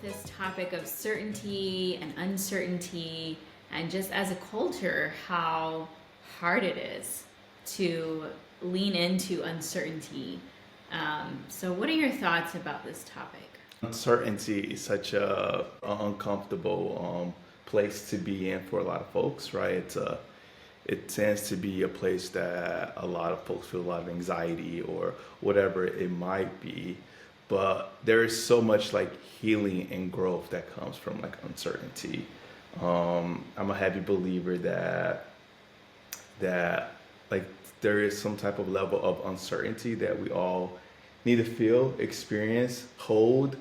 with this topic of certainty and uncertainty, and just as a culture, how hard it is to lean into uncertainty. So what are your thoughts about this topic? Uncertainty is such a uncomfortable place to be in for a lot of folks, right? It tends to be a place that a lot of folks feel a lot of anxiety or whatever it might be. But there is so much like healing and growth that comes from like uncertainty. I'm a heavy believer that like there is some type of level of uncertainty that we all need to feel, experience, hold,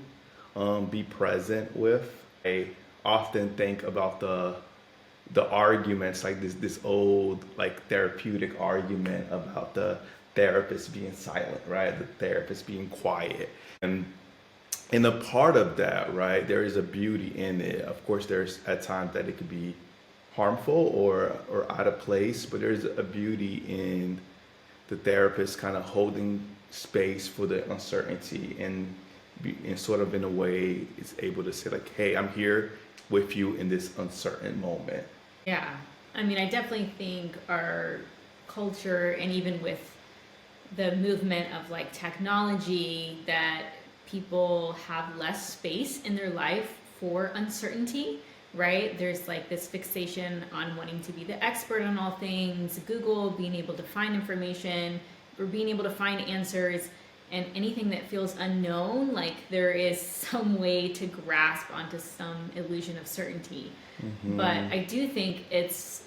be present with. I often think about the arguments, like this old like therapeutic argument about the therapist being silent, right? The therapist being quiet. And in a part of that, right, there is a beauty in it. Of course, there's at times that it could be harmful or out of place, but there's a beauty in the therapist kind of holding space for the uncertainty and sort of in a way is able to say like, hey, I'm here with you in this uncertain moment. Yeah, I mean, I definitely think our culture, and even with the movement of like technology, that people have less space in their life for uncertainty, right? There's like this fixation on wanting to be the expert on all things, Google, being able to find information or being able to find answers, and anything that feels unknown, like there is some way to grasp onto some illusion of certainty. Mm-hmm. But I do think it's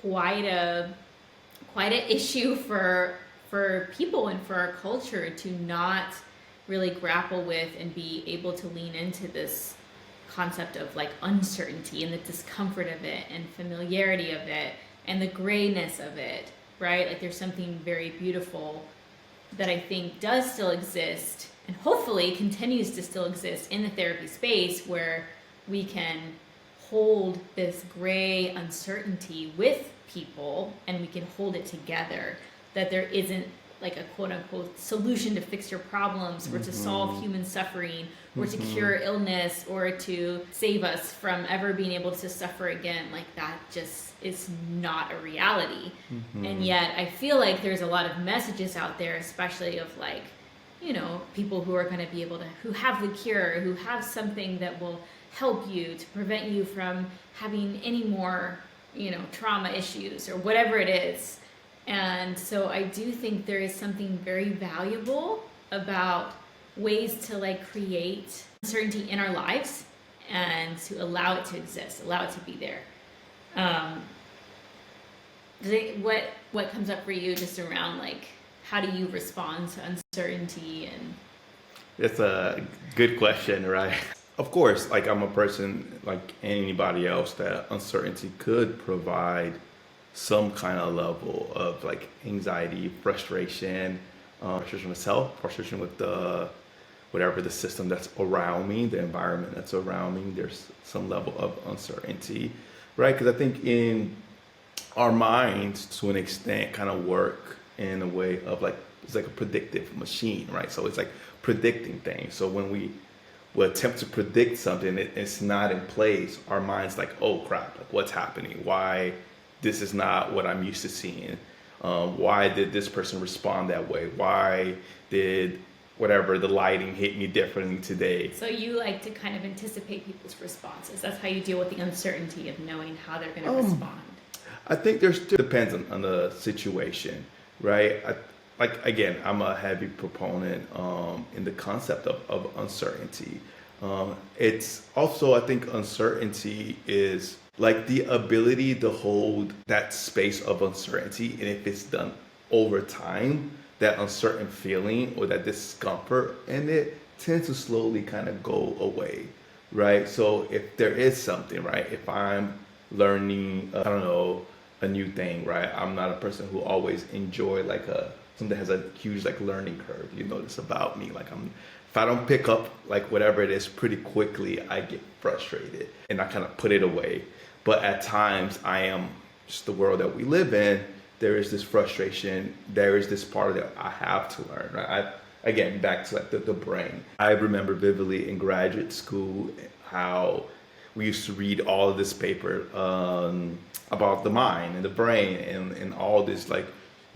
quite a issue for people and for our culture to not really grapple with and be able to lean into this concept of like uncertainty and the discomfort of it and familiarity of it and the grayness of it, right? Like there's something very beautiful that I think does still exist and hopefully continues to still exist in the therapy space, where we can hold this gray uncertainty with people and we can hold it together, that there isn't like a quote unquote solution to fix your problems or to solve human suffering or to cure illness or to save us from ever being able to suffer again. Like that just is not a reality. And yet I feel like there's a lot of messages out there, especially of like, you know, people who are going to be able to, who have the cure, who have something that will help you to prevent you from having any more, you know, trauma issues or whatever it is. And so I do think there is something very valuable about ways to like create uncertainty in our lives and to allow it to exist, allow it to be there. What comes up for you just around like, how do you respond to uncertainty? And it's a good question, right? Of course, like I'm a person like anybody else that uncertainty could provide some kind of level of like anxiety, frustration, frustration with self, frustration with whatever the system that's around me, the environment that's around me. There's some level of uncertainty, right? Because I think in our minds, to an extent, kind of work in a way of like, it's like a predictive machine, right? So it's like predicting things. So when we will attempt to predict something, it's not in place. Our mind's like, oh crap, like what's happening? Why? This is not what I'm used to seeing. Why did this person respond that way? Why did whatever the lighting hit me differently today? So you like to kind of anticipate people's responses. That's how you deal with the uncertainty of knowing how they're going to respond. I think there still depends on the situation, right? Again, I'm a heavy proponent in the concept of uncertainty. It's also, I think uncertainty is like the ability to hold that space of uncertainty, and if it's done over time, that uncertain feeling or that discomfort in it tends to slowly kind of go away, right? So if there is something, right, if I'm learning, a new thing, right, I'm not a person who always enjoy like something that has a huge like learning curve. You know this about me, like if I don't pick up like whatever it is pretty quickly, I get frustrated and I kind of put it away. But at times I am just the world that we live in. There is this frustration. There is this part that I have to learn. Right? again, back to like the brain. I remember vividly in graduate school how we used to read all of this paper about the mind and the brain and all this like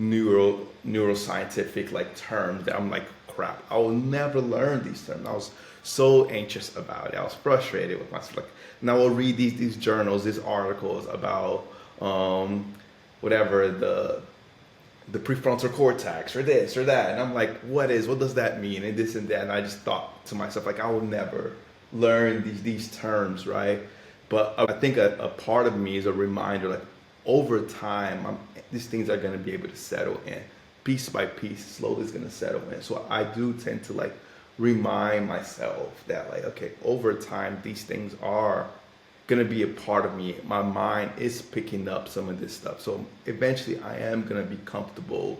neuroscientific like terms that I'm like, crap, I will never learn these terms. I was so anxious about it. I was frustrated with myself. Like, now I'll read these journals, these articles about whatever the prefrontal cortex or this or that, and I'm like, what does that mean, and this and that, and I just thought to myself like, I will never learn these terms, right? But I think a part of me is a reminder, like over time, these things are going to be able to settle in, piece by piece, slowly it's going to settle in. So I do tend to like remind myself that like, okay, over time, these things are going to be a part of me. My mind is picking up some of this stuff. So eventually I am going to be comfortable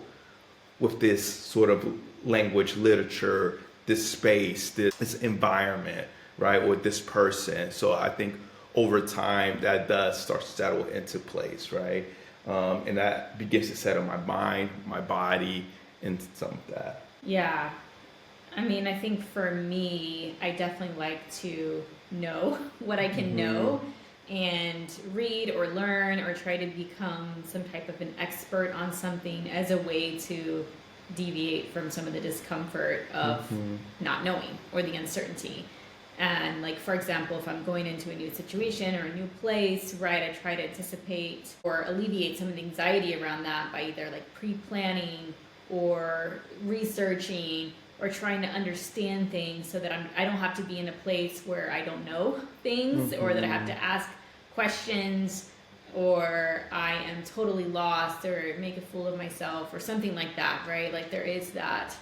with this sort of language, literature, this space, this environment, right, with this person. So I think over time that does start to settle into place, right? And that begins to settle my mind, my body, and some of that. Yeah. I mean, I think for me, I definitely like to know what I can know and read or learn or try to become some type of an expert on something as a way to deviate from some of the discomfort of not knowing or the uncertainty. And like, for example, if I'm going into a new situation or a new place, right, I try to anticipate or alleviate some of the anxiety around that by either like pre-planning or researching or trying to understand things so that I don't have to be in a place where I don't know things or that I have to ask questions or I am totally lost or make a fool of myself or something like that, right? Like there is that.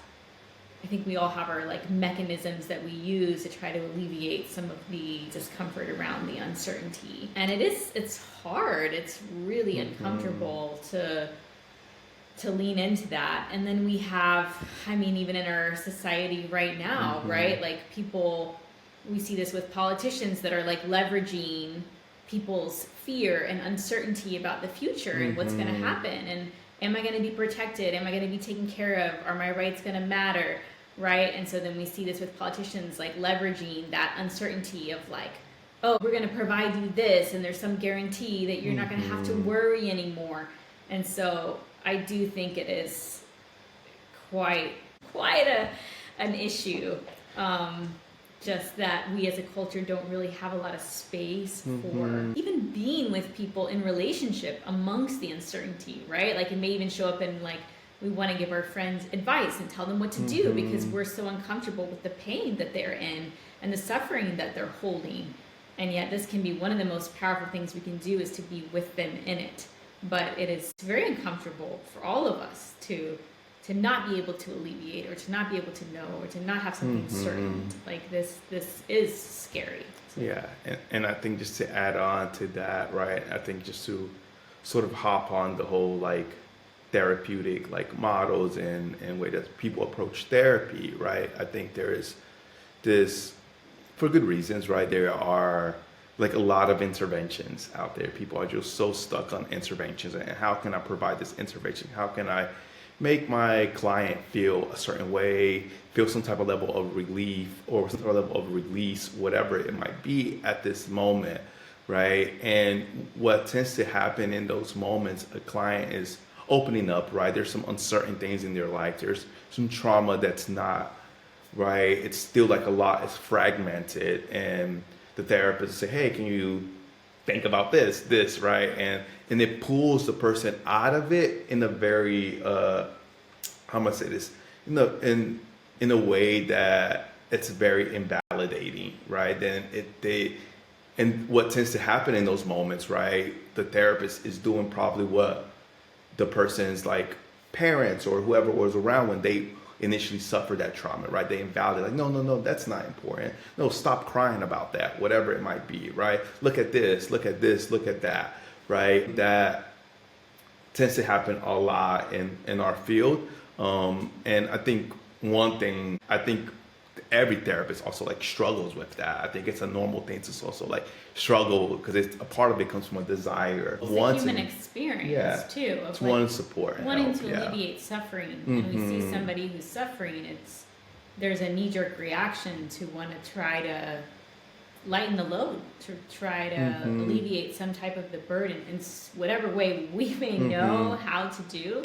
I think we all have our like mechanisms that we use to try to alleviate some of the discomfort around the uncertainty. And it's hard. It's really uncomfortable to lean into that. And then we have, I mean, even in our society right now, right? Like people, we see this with politicians that are like leveraging people's fear and uncertainty about the future and what's going to happen. And am I going to be protected? Am I going to be taken care of? Are my rights going to matter? Right? And so then we see this with politicians like leveraging that uncertainty of like, oh, we're going to provide you this and there's some guarantee that you're not going to have to worry anymore. And so I do think it is quite an issue. Just that we as a culture don't really have a lot of space for even being with people in relationship amongst the uncertainty, right? Like it may even show up in like, we want to give our friends advice and tell them what to do because we're so uncomfortable with the pain that they're in and the suffering that they're holding. And yet this can be one of the most powerful things we can do is to be with them in it. But it is very uncomfortable for all of us to not be able to alleviate or to not be able to know or to not have something certain. Like this is scary. Yeah, and I think just to add on to that, right, I think just to sort of hop on the whole like therapeutic like models and way that people approach therapy, right, I think there is this, for good reasons, right, there are like a lot of interventions out there. People are just so stuck on interventions and how can I provide this intervention? How can I make my client feel a certain way, feel some type of level of relief or some type of level of release, whatever it might be at this moment, right? And what tends to happen in those moments, a client is opening up, right? There's some uncertain things in their life. There's some trauma that's not, right? It's still like a lot is fragmented, and the therapist say, hey, can you think about this, right? And it pulls the person out of it in a very, how am I say this? In a way that it's very invalidating, right? And what tends to happen in those moments, right? The therapist is doing probably what the person's like parents or whoever was around when they initially suffered that trauma, right? They invalidate, like, no, that's not important. No, stop crying about that, whatever it might be, right? Look at this, look at that, right? That tends to happen a lot in our field. And I think one thing, every therapist also like struggles with that. I think it's a normal thing to also like struggle because it's a part of it comes from a desire. It's a human experience too. Of it's like wanting support, wanting to alleviate suffering. And we see somebody who's suffering. there's a knee-jerk reaction to want to try to lighten the load, to try to alleviate some type of the burden in whatever way we may know how to do.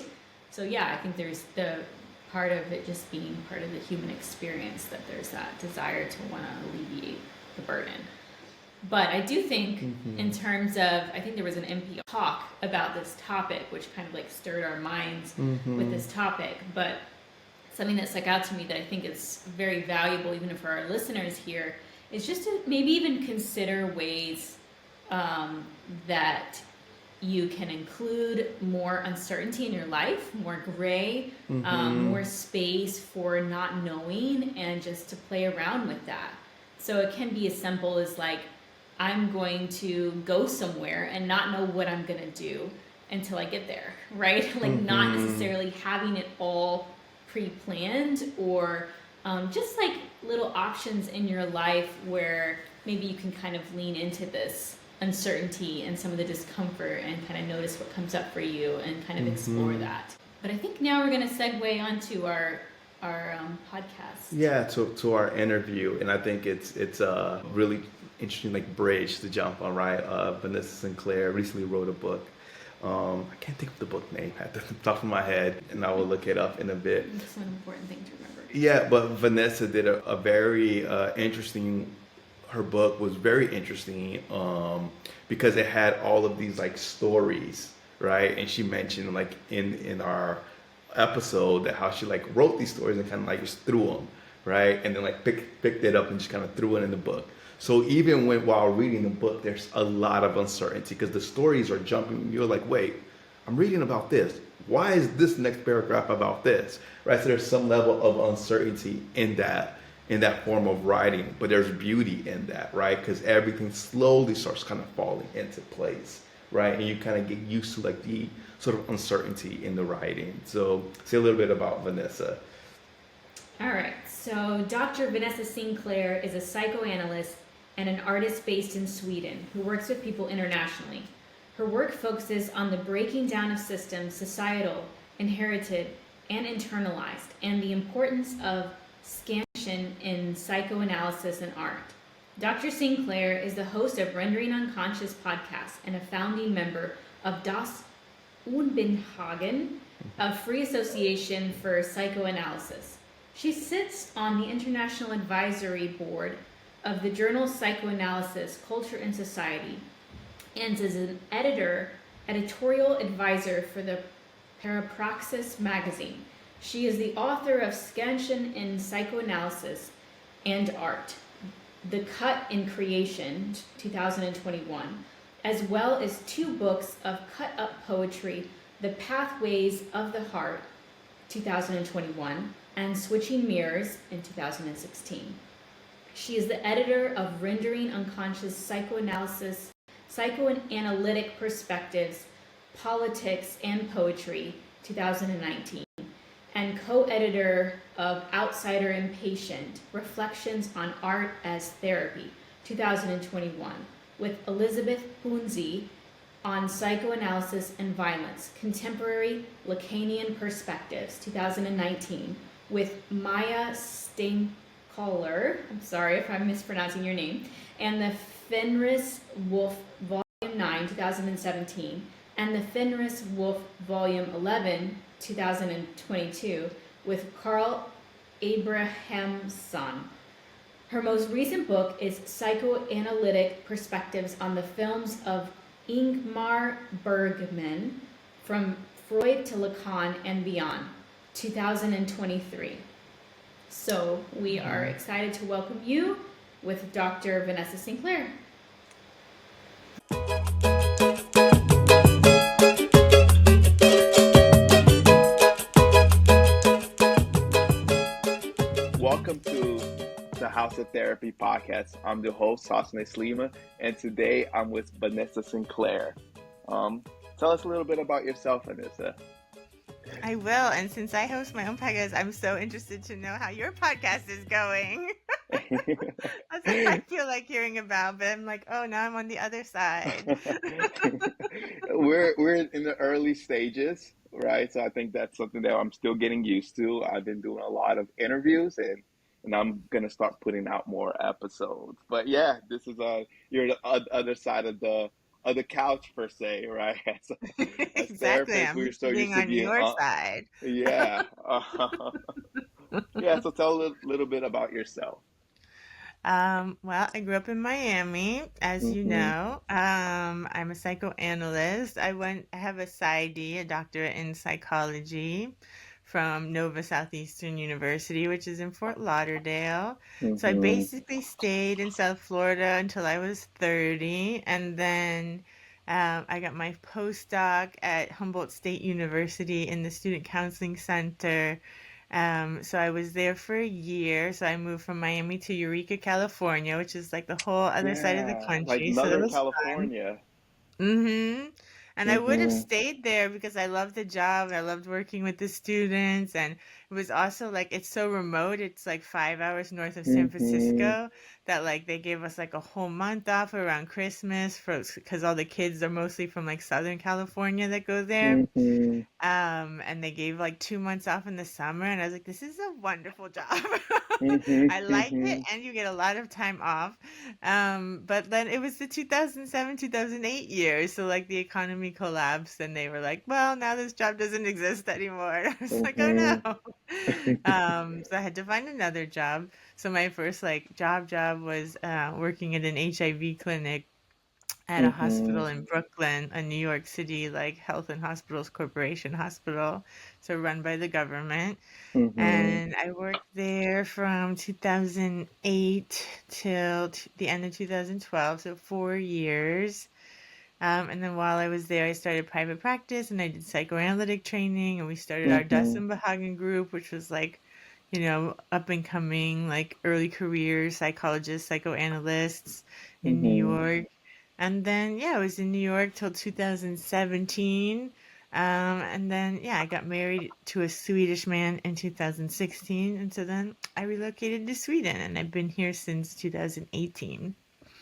So yeah, I think there's the part of it just being part of the human experience, that there's that desire to want to alleviate the burden. But I do think in terms of, I think there was an NPR talk about this topic, which kind of like stirred our minds with this topic. But something that stuck out to me that I think is very valuable, even for our listeners here, is just to maybe even consider ways that you can include more uncertainty in your life, more gray, more space for not knowing, and just to play around with that. So it can be as simple as like, I'm going to go somewhere and not know what I'm going to do until I get there, right? Like not necessarily having it all pre-planned, or just like little options in your life where maybe you can kind of lean into this uncertainty and some of the discomfort and kind of notice what comes up for you and kind of explore that. But I think now we're going to segue onto our podcast. Yeah, to our interview, and I think it's a really interesting like bridge to jump on, right? Vanessa Sinclair recently wrote a book. I can't think of the book name at the top of my head, and I will look it up in a bit. It's an important thing to remember. Yeah, but Vanessa did a very interesting. Her book was very interesting because it had all of these like stories, right? And she mentioned like in our episode that how she like wrote these stories and kind of like just threw them, right? And then like picked it up and just kind of threw it in the book. So even while reading the book, there's a lot of uncertainty because the stories are jumping. You're like, wait, I'm reading about this. Why is this next paragraph about this, right? So there's some level of uncertainty in that form of writing, but there's beauty in that, right? Because everything slowly starts kind of falling into place, right? And you kind of get used to like the sort of uncertainty in the writing. So say a little bit about Vanessa. All right. So Dr. Vanessa Sinclair is a psychoanalyst and an artist based in Sweden who works with people internationally. Her work focuses on the breaking down of systems, societal, inherited, and internalized, and the importance of Scansion in psychoanalysis and art. Dr. Sinclair is the host of Rendering Unconscious podcast and a founding member of Das Unbindhagen, a free association for psychoanalysis. She sits on the International Advisory Board of the journal Psychoanalysis, Culture and Society, and is an editorial advisor for the Parapraxis magazine. She is the author of Scansion in Psychoanalysis and Art, The Cut in Creation, 2021, as well as 2 books of cut-up poetry, The Pathways of the Heart, 2021, and Switching Mirrors in 2016. She is the editor of Rendering Unconscious Psychoanalysis, Psychoanalytic Perspectives, Politics, and Poetry, 2019, and co-editor of Outsider and Patient, Reflections on Art as Therapy, 2021, with Elizabeth Hunzi on Psychoanalysis and Violence, Contemporary Lacanian Perspectives, 2019, with Maya Steinkoller, I'm sorry if I'm mispronouncing your name, and the Fenris Wolf Volume 9, 2017, and the Fenris Wolf Volume 11, 2022, with Carl Abrahamsson. Her most recent book is Psychoanalytic Perspectives on the Films of Ingmar Bergman, From Freud to Lacan and Beyond, 2023. So we are excited to welcome you with Dr. Vanessa Sinclair. Welcome to the House of Therapy podcast. I'm the host, Hassan Slima, and today I'm with Vanessa Sinclair. Tell us a little bit about yourself, Vanessa. I will, and since I host my own podcast, I'm so interested to know how your podcast is going. That's what I feel like hearing about, but I'm like, oh, now I'm on the other side. We're in the early stages, right? So I think that's something that I'm still getting used to. I've been doing a lot of interviews, and and I'm gonna start putting out more episodes. But yeah, this is you're the other side of the couch per se, right? As Exactly. therapists, I'm we're so sitting used to on being your side. yeah. Yeah, so tell a little bit about yourself. Well, I grew up in Miami, as you Mm-hmm. know. I'm a psychoanalyst. I have a PsyD, a doctorate in psychology from Nova Southeastern University, which is in Fort Lauderdale. So I Mm-hmm. basically stayed in South Florida until I was 30, and then I got my postdoc at Humboldt State University in the Student Counseling Center. So I was there for a year. So I moved from Miami to Eureka, California, which is like the whole other side of the Yeah, like country. So that Northern was fun. California. Mm-hmm. And I would have Mm-hmm. stayed there because I loved the job and I loved working with the students. And it was also like it's so remote. It's like 5 hours north of San Mm-hmm. Francisco that like they gave us like a whole month off around Christmas for because all the kids are mostly from like Southern California that go there. Mm-hmm. And they gave like 2 months off in the summer, and I was like, this is a wonderful job. Mm-hmm. I like it, Mm-hmm. and you get a lot of time off. But then it was the 2007, 2008 years, so like the economy collapsed, and they were like, well, now this job doesn't exist anymore. And I was like, oh Mm-hmm. no. So I had to find another job. So my first like job was working at an HIV clinic at a Mm-hmm. hospital in Brooklyn, a New York City like Health and Hospitals Corporation hospital, so run by the government. Mm-hmm. And I worked there from 2008 till the end of 2012, so 4 years. And then while I was there, I started private practice and I did psychoanalytic training, and we started our Mm-hmm. Dustin Bahagan group, which was like, up and coming, like early career psychologists, psychoanalysts in New Mm-hmm. York. And then, yeah, I was in New York till 2017. And then, yeah, I got married to a Swedish man in 2016. And so then I relocated to Sweden, and I've been here since 2018.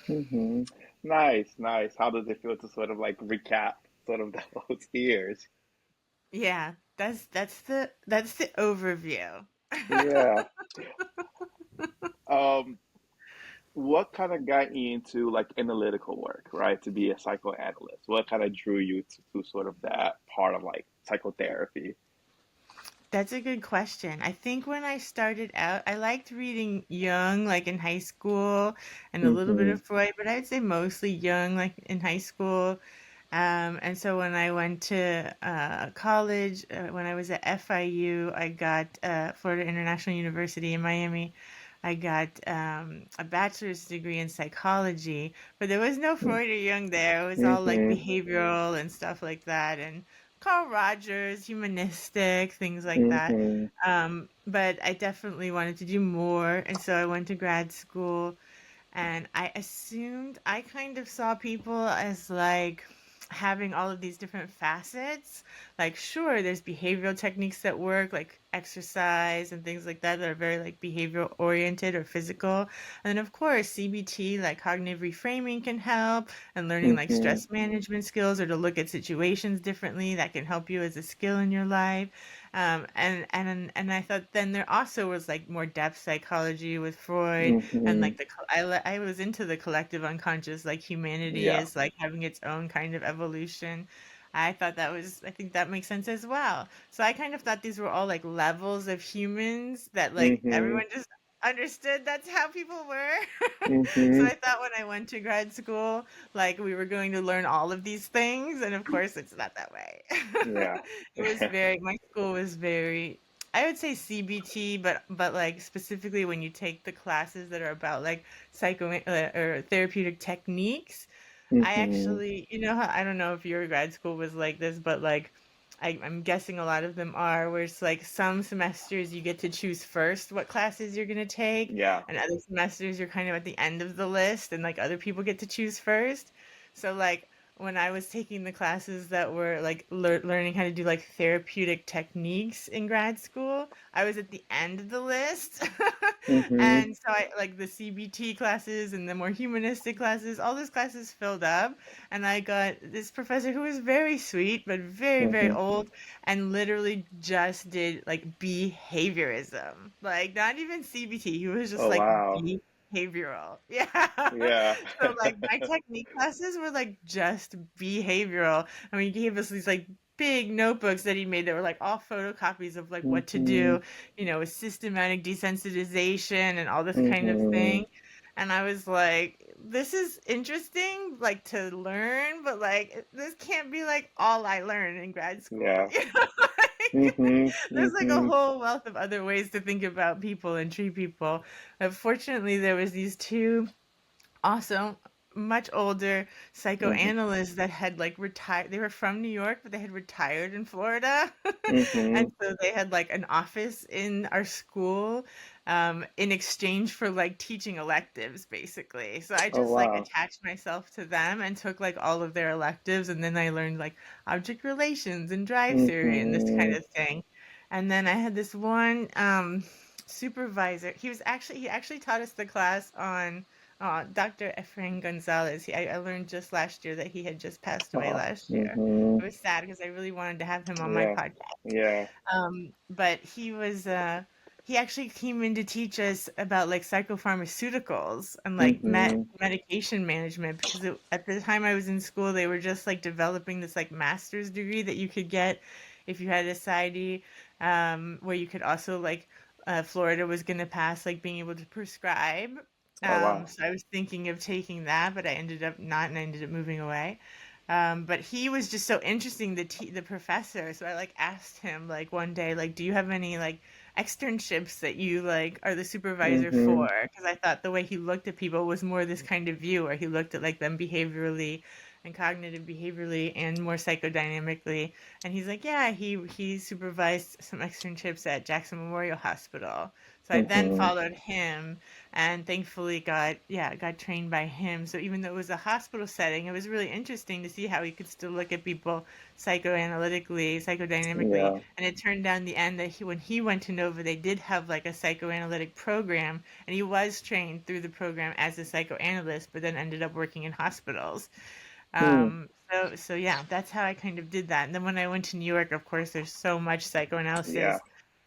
Mm-hmm. Nice, nice. How does it feel to sort of like recap sort of those years? Yeah, that's the overview. Yeah. Um, what kind of got you into like analytical work, right? To be a psychoanalyst? What kind of drew you to sort of that part of like psychotherapy? That's a good question. I think when I started out, I liked reading Jung, like in high school, and a little bit Mm-hmm. of Freud, but I'd say mostly Jung, like in high school. And so when I went to college, when I was at FIU, I got Florida International University in Miami. I got a bachelor's degree in psychology, but there was no Freud or Jung there. It was all like Mm-hmm. behavioral and stuff like that, and Carl Rogers, humanistic, things like that. Mm-hmm. But I definitely wanted to do more, and so I went to grad school, and I assumed I kind of saw people as like having all of these different facets. Like, sure, there's behavioral techniques that work, like exercise and things like that, that are very like behavioral oriented or physical. And then, of course, CBT, like cognitive reframing, can help, and learning like Mm-hmm. stress management skills or to look at situations differently that can help you as a skill in your life. And I thought then there also was like more depth psychology with Freud, and Mm-hmm. like I was into the collective unconscious, like humanity Yeah. is like having its own kind of evolution. I think that makes sense as well. So I kind of thought these were all like levels of humans that like Mm-hmm. everyone just understood that's how people were. So Mm-hmm. I thought when I went to grad school, like we were going to learn all of these things, and of course it's not that way. Yeah. My school was very, I would say CBT, but like specifically when you take the classes that are about like or therapeutic techniques. I Mm-hmm. actually, how I don't know if your grad school was like this, but like I'm guessing a lot of them are, where it's like some semesters you get to choose first what classes you're gonna take, Yeah. and other semesters you're kind of at the end of the list, and like other people get to choose first. So like when I was taking the classes that were like learning how to do like therapeutic techniques in grad school, I was at the end of the list. Mm-hmm. And so I like the CBT classes and the more humanistic classes, all those classes filled up. And I got this professor who was very sweet, but very, very Mm-hmm. old, and literally just did like behaviorism, like not even CBT. He was just Oh like wow. behavioral. Yeah. Yeah. So like my technique classes were like just behavioral. I mean, he gave us these like big notebooks that he made that were like all photocopies of like what to Mm-hmm. do, with systematic desensitization and all this kind of Mm-hmm. thing. And I was like, this is interesting, like to learn, but like this can't be like all I learned in grad school. Yeah. Like, Mm-hmm. there's like a Mm-hmm. whole wealth of other ways to think about people and treat people. But fortunately, there was these two also much older Mm-hmm. psychoanalysts that had like retired. They were from New York, but they had retired in Florida. Mm-hmm. And so they had like an office in our school, in exchange for like teaching electives, basically. So I Oh just like wow. attached myself to them and took like all of their electives. And then I learned like object relations and drive theory and this kind Mm-hmm. of thing. And then I had this one supervisor. He actually taught us the class on Dr. Efrain Gonzalez. I learned just last year that he had just passed away Oh. last year. Mm-hmm. It was sad because I really wanted to have him on my Yeah. podcast. Yeah. But he actually came in to teach us about like psychopharmaceuticals and like Mm-hmm. medication management, because at the time I was in school, they were just like developing this like master's degree that you could get if you had a PsyD, where you could also like Florida was going to pass like being able to prescribe. Oh wow. So I was thinking of taking that, but I ended up not, and I ended up moving away. But he was just so interesting, the professor. So I like asked him like one day, like, do you have any like externships that you like are the supervisor Mm-hmm. for? Because I thought the way he looked at people was more this kind of view, where he looked at like them behaviorally and cognitive behaviorally and more psychodynamically. And he's like, yeah, he supervised some externships at Jackson Memorial Hospital. So I then Mm-hmm. followed him and thankfully got trained by him. So even though it was a hospital setting, it was really interesting to see how he could still look at people psychoanalytically, psychodynamically. Yeah. And it turned out in the end that when he went to Nova, they did have like a psychoanalytic program, and he was trained through the program as a psychoanalyst, but then ended up working in hospitals. Hmm. So yeah, that's how I kind of did that. And then when I went to New York, of course, there's so much Yeah. psychoanalysis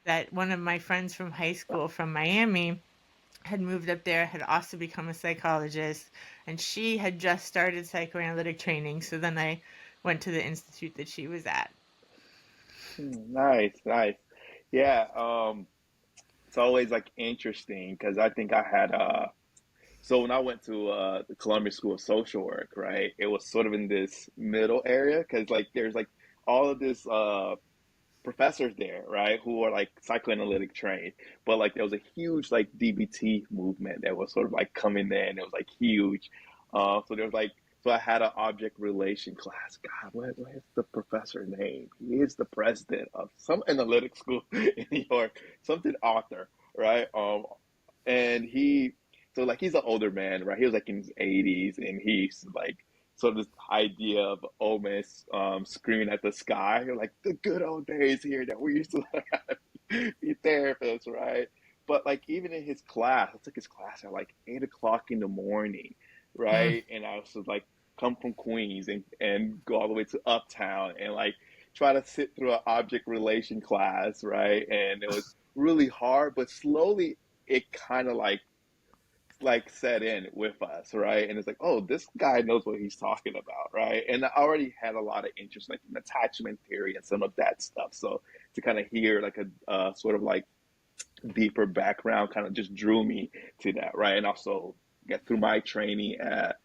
that one of my friends from high school from Miami had moved up there, had also become a psychologist, and she had just started psychoanalytic training. So then I went to the institute that she was at. Nice. Nice. Yeah. It's always like interesting because I think I had so when I went to the Columbia School of Social Work, right, it was sort of in this middle area because like there's like all of this professors there, right, who are like psychoanalytic trained, but like there was a huge like DBT movement that was sort of like coming in. It was like huge. So there was like so I had an object relation class. God, what is the professor name? He is the president of some analytic school in New York, something author, right? And so like he's an older man, right? He was like in his 80s, and he's like sort of this idea of almost screaming at the sky, like the good old days here that we used to be therapists, right? But like even in his class, I took his class at like 8 o'clock in the morning, Mm. right? And I was just like come from Queens and go all the way to Uptown and like try to sit through an object relation class, right? And it was really hard, but slowly it kind of like set in with us, right? And it's like, oh, this guy knows what he's talking about, right? And I already had a lot of interest like in attachment theory and some of that stuff. So to kind of hear like a sort of like deeper background kind of just drew me to that, right? And also get through my training at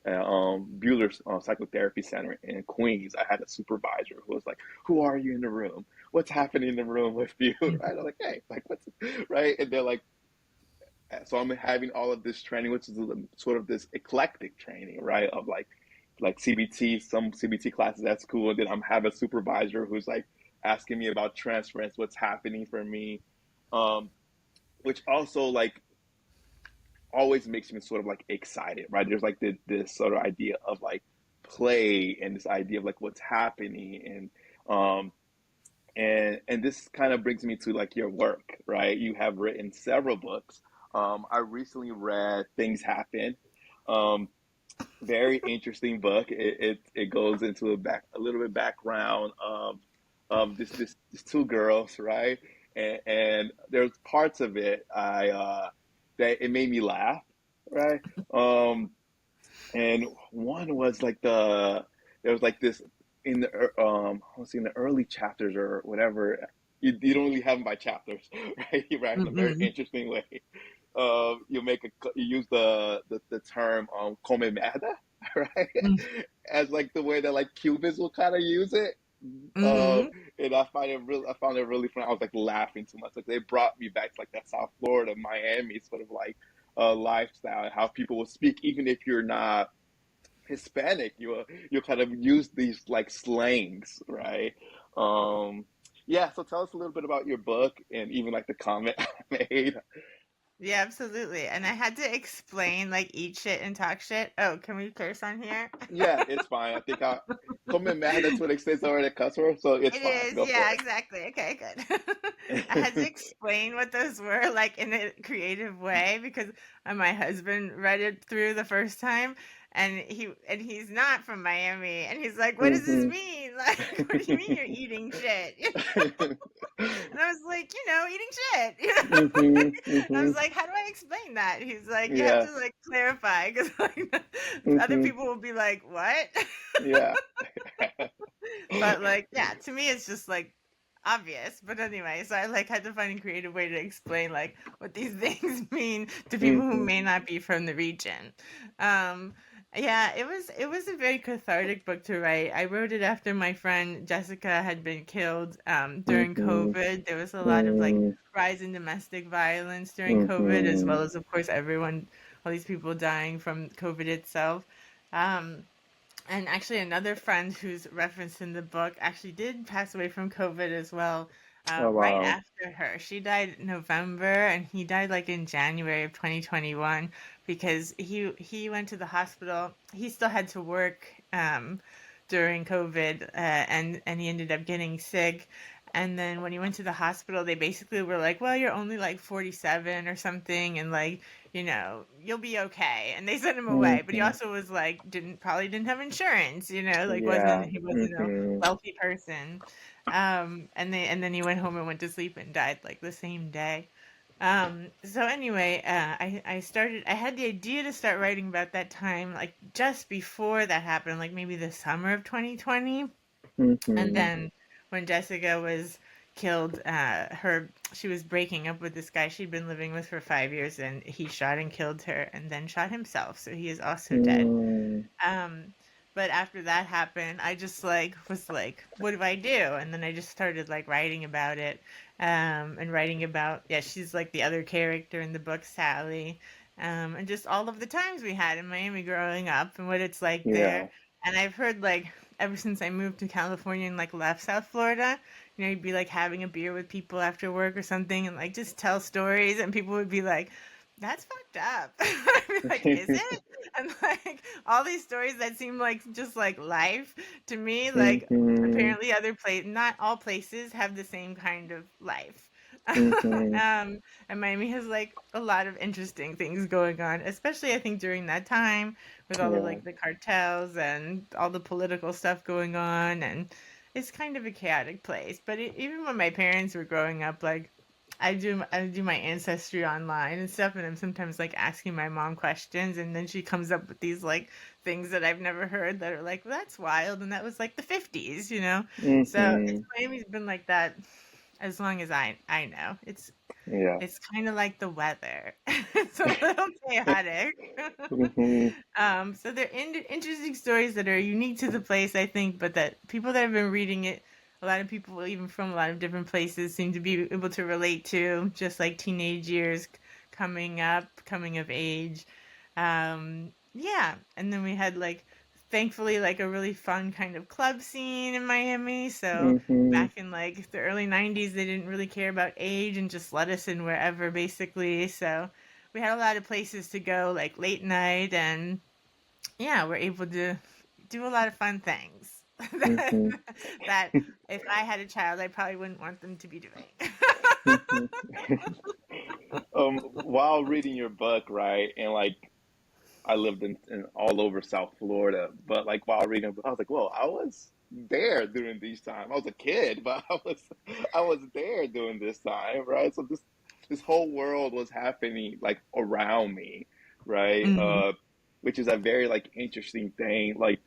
Bueller's Psychotherapy Center in Queens, I had a supervisor who was like, "Who are you in the room? What's happening in the room with you?" Right? I'm like, "Hey, like what's right?" And they're like, so I'm having all of this training, which is sort of this eclectic training, right? Of like CBT, some CBT classes at school, and then I'm having a supervisor who's like asking me about transference, what's happening for me, um, which also like always makes me sort of like excited, right? There's like this sort of idea of like play and this idea of like what's happening. And this kind of brings me to like your work, right? You have written several books. I recently read Things Happen. Um, Very interesting book. It goes into a little bit background of this two girls, right? And there's parts of it that it made me laugh, right? Um, and one was like there was like this in the let's see, in the early chapters or whatever. You don't really have them by chapters, right? You write in a very Mm-hmm. interesting way. You use the term come mada, right? As like the way that like Cubans will kind of use it. Mm-hmm. And I found it really funny. I was like laughing too much. Like they brought me back to like that South Florida, Miami sort of like lifestyle and how people will speak, even if you're not Hispanic, you kind of use these like slangs, right? Um, yeah. So tell us a little bit about your book and even like the comment I made. Yeah, absolutely. And I had to explain like eat shit and talk shit. Oh, can we curse on here? Yeah, it's fine. I think I come mad. That's what it says already, a cuss word, so it's It fine. is, Go for yeah, exactly. Okay, good. I had to it. explain what those were like in a creative way because my husband read it through the first time and he's not from Miami and he's like, "What does this Hmm. mean? Like, what do you mean you're eating shit?" And I was like, eating shit. Hmm. I Hmm. was like, how do I explain that? He's like, you have Yeah. to like clarify because like other Hmm. people will be like, what? Yeah. But like, yeah, to me it's just like obvious. But anyway, so I like had to find a creative way to explain like what these things mean to people who Hmm. may not be from the region. Um, yeah, it was a very cathartic book to write. I wrote it after my friend Jessica had been killed during Hmm. COVID. There was a lot of like Hmm. rise in domestic violence during COVID, as Hmm. well as of course all these people dying from COVID itself. Um, and actually, another friend who's referenced in the book actually did pass away from COVID as well, Oh right wow. after her. She died in November, and he died like in January of 2021 because he went to the hospital. He still had to work during COVID, and he ended up getting sick. And then when he went to the hospital, they basically were like, "Well, you're only like 47 or something, and like, you'll be okay." And they sent him away. But he Hmm. also was like, didn't have insurance, like Yeah. he wasn't a Hmm. wealthy person. And then he went home and went to sleep and died like the same day. So anyway, I had the idea to start writing about that time, like just before that happened, like maybe the summer of 2020. And Hmm. then when Jessica was killed, she was breaking up with this guy she'd been living with for 5 years, and he shot and killed her, and then shot himself. So he is also dead. Hmm. Um, but after that happened, I just like was like, what do I do? And then I just started like writing about it, and writing about yeah, she's like the other character in the book, Sally, and just all of the times we had in Miami growing up and what it's like Yeah. there. And I've heard like ever since I moved to California and like left South Florida, you'd be like having a beer with people after work or something and like just tell stories, and people would be like, "That's fucked up." I'd be like, "Is it?" And like all these stories that seem like just like life to me, like Hmm. apparently not all places have the same kind of life. Hmm. um, and Miami has like a lot of interesting things going on, especially I think during that time with all of Yeah. like the cartels and all the political stuff going on, and it's kind of a chaotic place. But even when my parents were growing up, like I do my ancestry online and stuff, and I'm sometimes like asking my mom questions, and then she comes up with these like things that I've never heard that are like, well, that's wild, and that was like the 50s. So Hmm. Miami's been like that as long as I know. Yeah. It's kind of like the weather. It's a little chaotic. Hmm. So they're interesting stories that are unique to the place, I think, but that people that have been reading it, a lot of people, even from a lot of different places, seem to be able to relate to, just like teenage years, coming up, coming of age. Yeah, and then we had like, thankfully, like a really fun kind of club scene in Miami. So Hmm. back in like the early 90s, they didn't really care about age and just let us in wherever, basically. So we had a lot of places to go, like late night, and yeah, we're able to do a lot of fun things that, Hmm. that if I had a child, I probably wouldn't want them to be doing. While reading your book, right, and like I lived in all over South Florida, but like while reading, I was like, "Whoa, I was there during these times. I was a kid, but I was there during this time, right?" So this whole world was happening like around me, right? Mm. Which is a very like interesting thing, like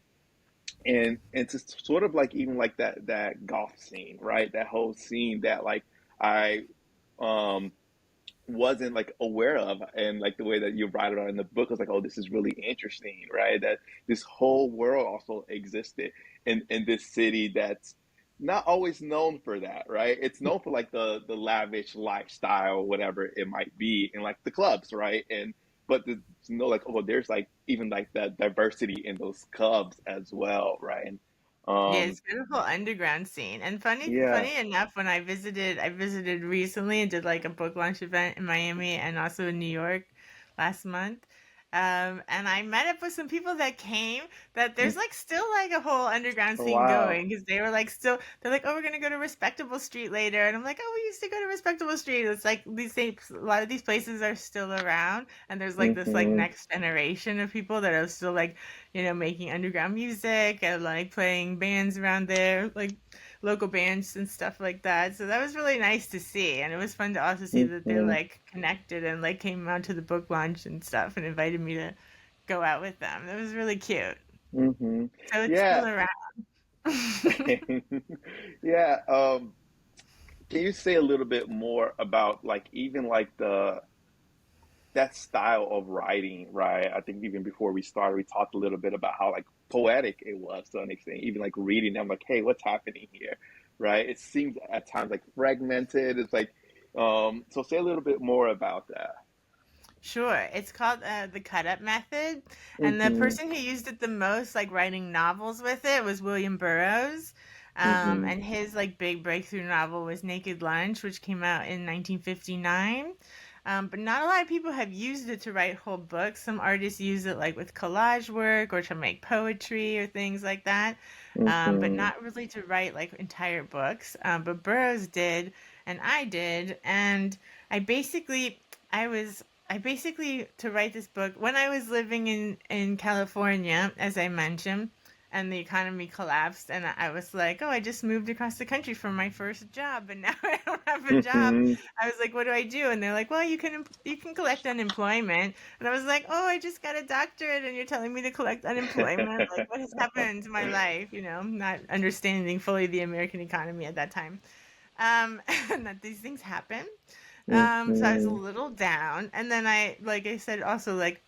and to sort of like even like that golf scene, right? That whole scene that like I um wasn't like aware of, and like the way that you write it on in the book was like, oh, this is really interesting, right? That this whole world also existed in this city that's not always known for that, right? It's known for like the lavish lifestyle, whatever it might be, and like the clubs, right? And but to know like, oh, there's like even like that diversity in those clubs as well, right? And Yeah, um it's beautiful underground scene. And yeah. funny enough, when I visited recently and did like a book launch event in Miami and also in New York last month. And I met up with some people that came that there's like still like a whole underground Oh, scene wow. going because they were like still they're like, oh, we're gonna go to Respectable Street later, and I'm like, oh, we used to go to Respectable Street. It's like these things, a lot of these places are still around, and there's like this like Hmm. next generation of people that are still like making underground music and like playing bands around there, like local bands and stuff like that. So that was really nice to see. And it was fun to also see that they're Hmm. like connected and like came out to the book launch and stuff and invited me to go out with them. It was really cute. Hmm. So it's Yeah. still around. Yeah. Can you say a little bit more about like even like the that style of writing, right? I think even before we started, we talked a little bit about how like poetic it was to an extent. Even like reading, I'm like, hey, what's happening here, right? It seems at times like fragmented. It's like, so say a little bit more about that. Sure. It's called the cut up method. And the Hmm. person who used it the most, like writing novels with it, was William Burroughs. Hmm. And his like big breakthrough novel was Naked Lunch, which came out in 1959. But not a lot of people have used it to write whole books. Some artists use it like with collage work or to make poetry or things like that, but Hmm. not really to write like entire books. But Burroughs did, and I did, and I basically, I was I basically to write this book when I was living in California, as I mentioned, and the economy collapsed, and I was like, oh, I just moved across the country for my first job, and now I don't have a job. Hmm. I was like, what do I do? And they're like, well, you can collect unemployment. And I was like, oh, I just got a doctorate, and you're telling me to collect unemployment? Like, what has happened to my life? Not understanding fully the American economy at that time. And that these things happen. So I was a Hmm. little down, and then like I said, also like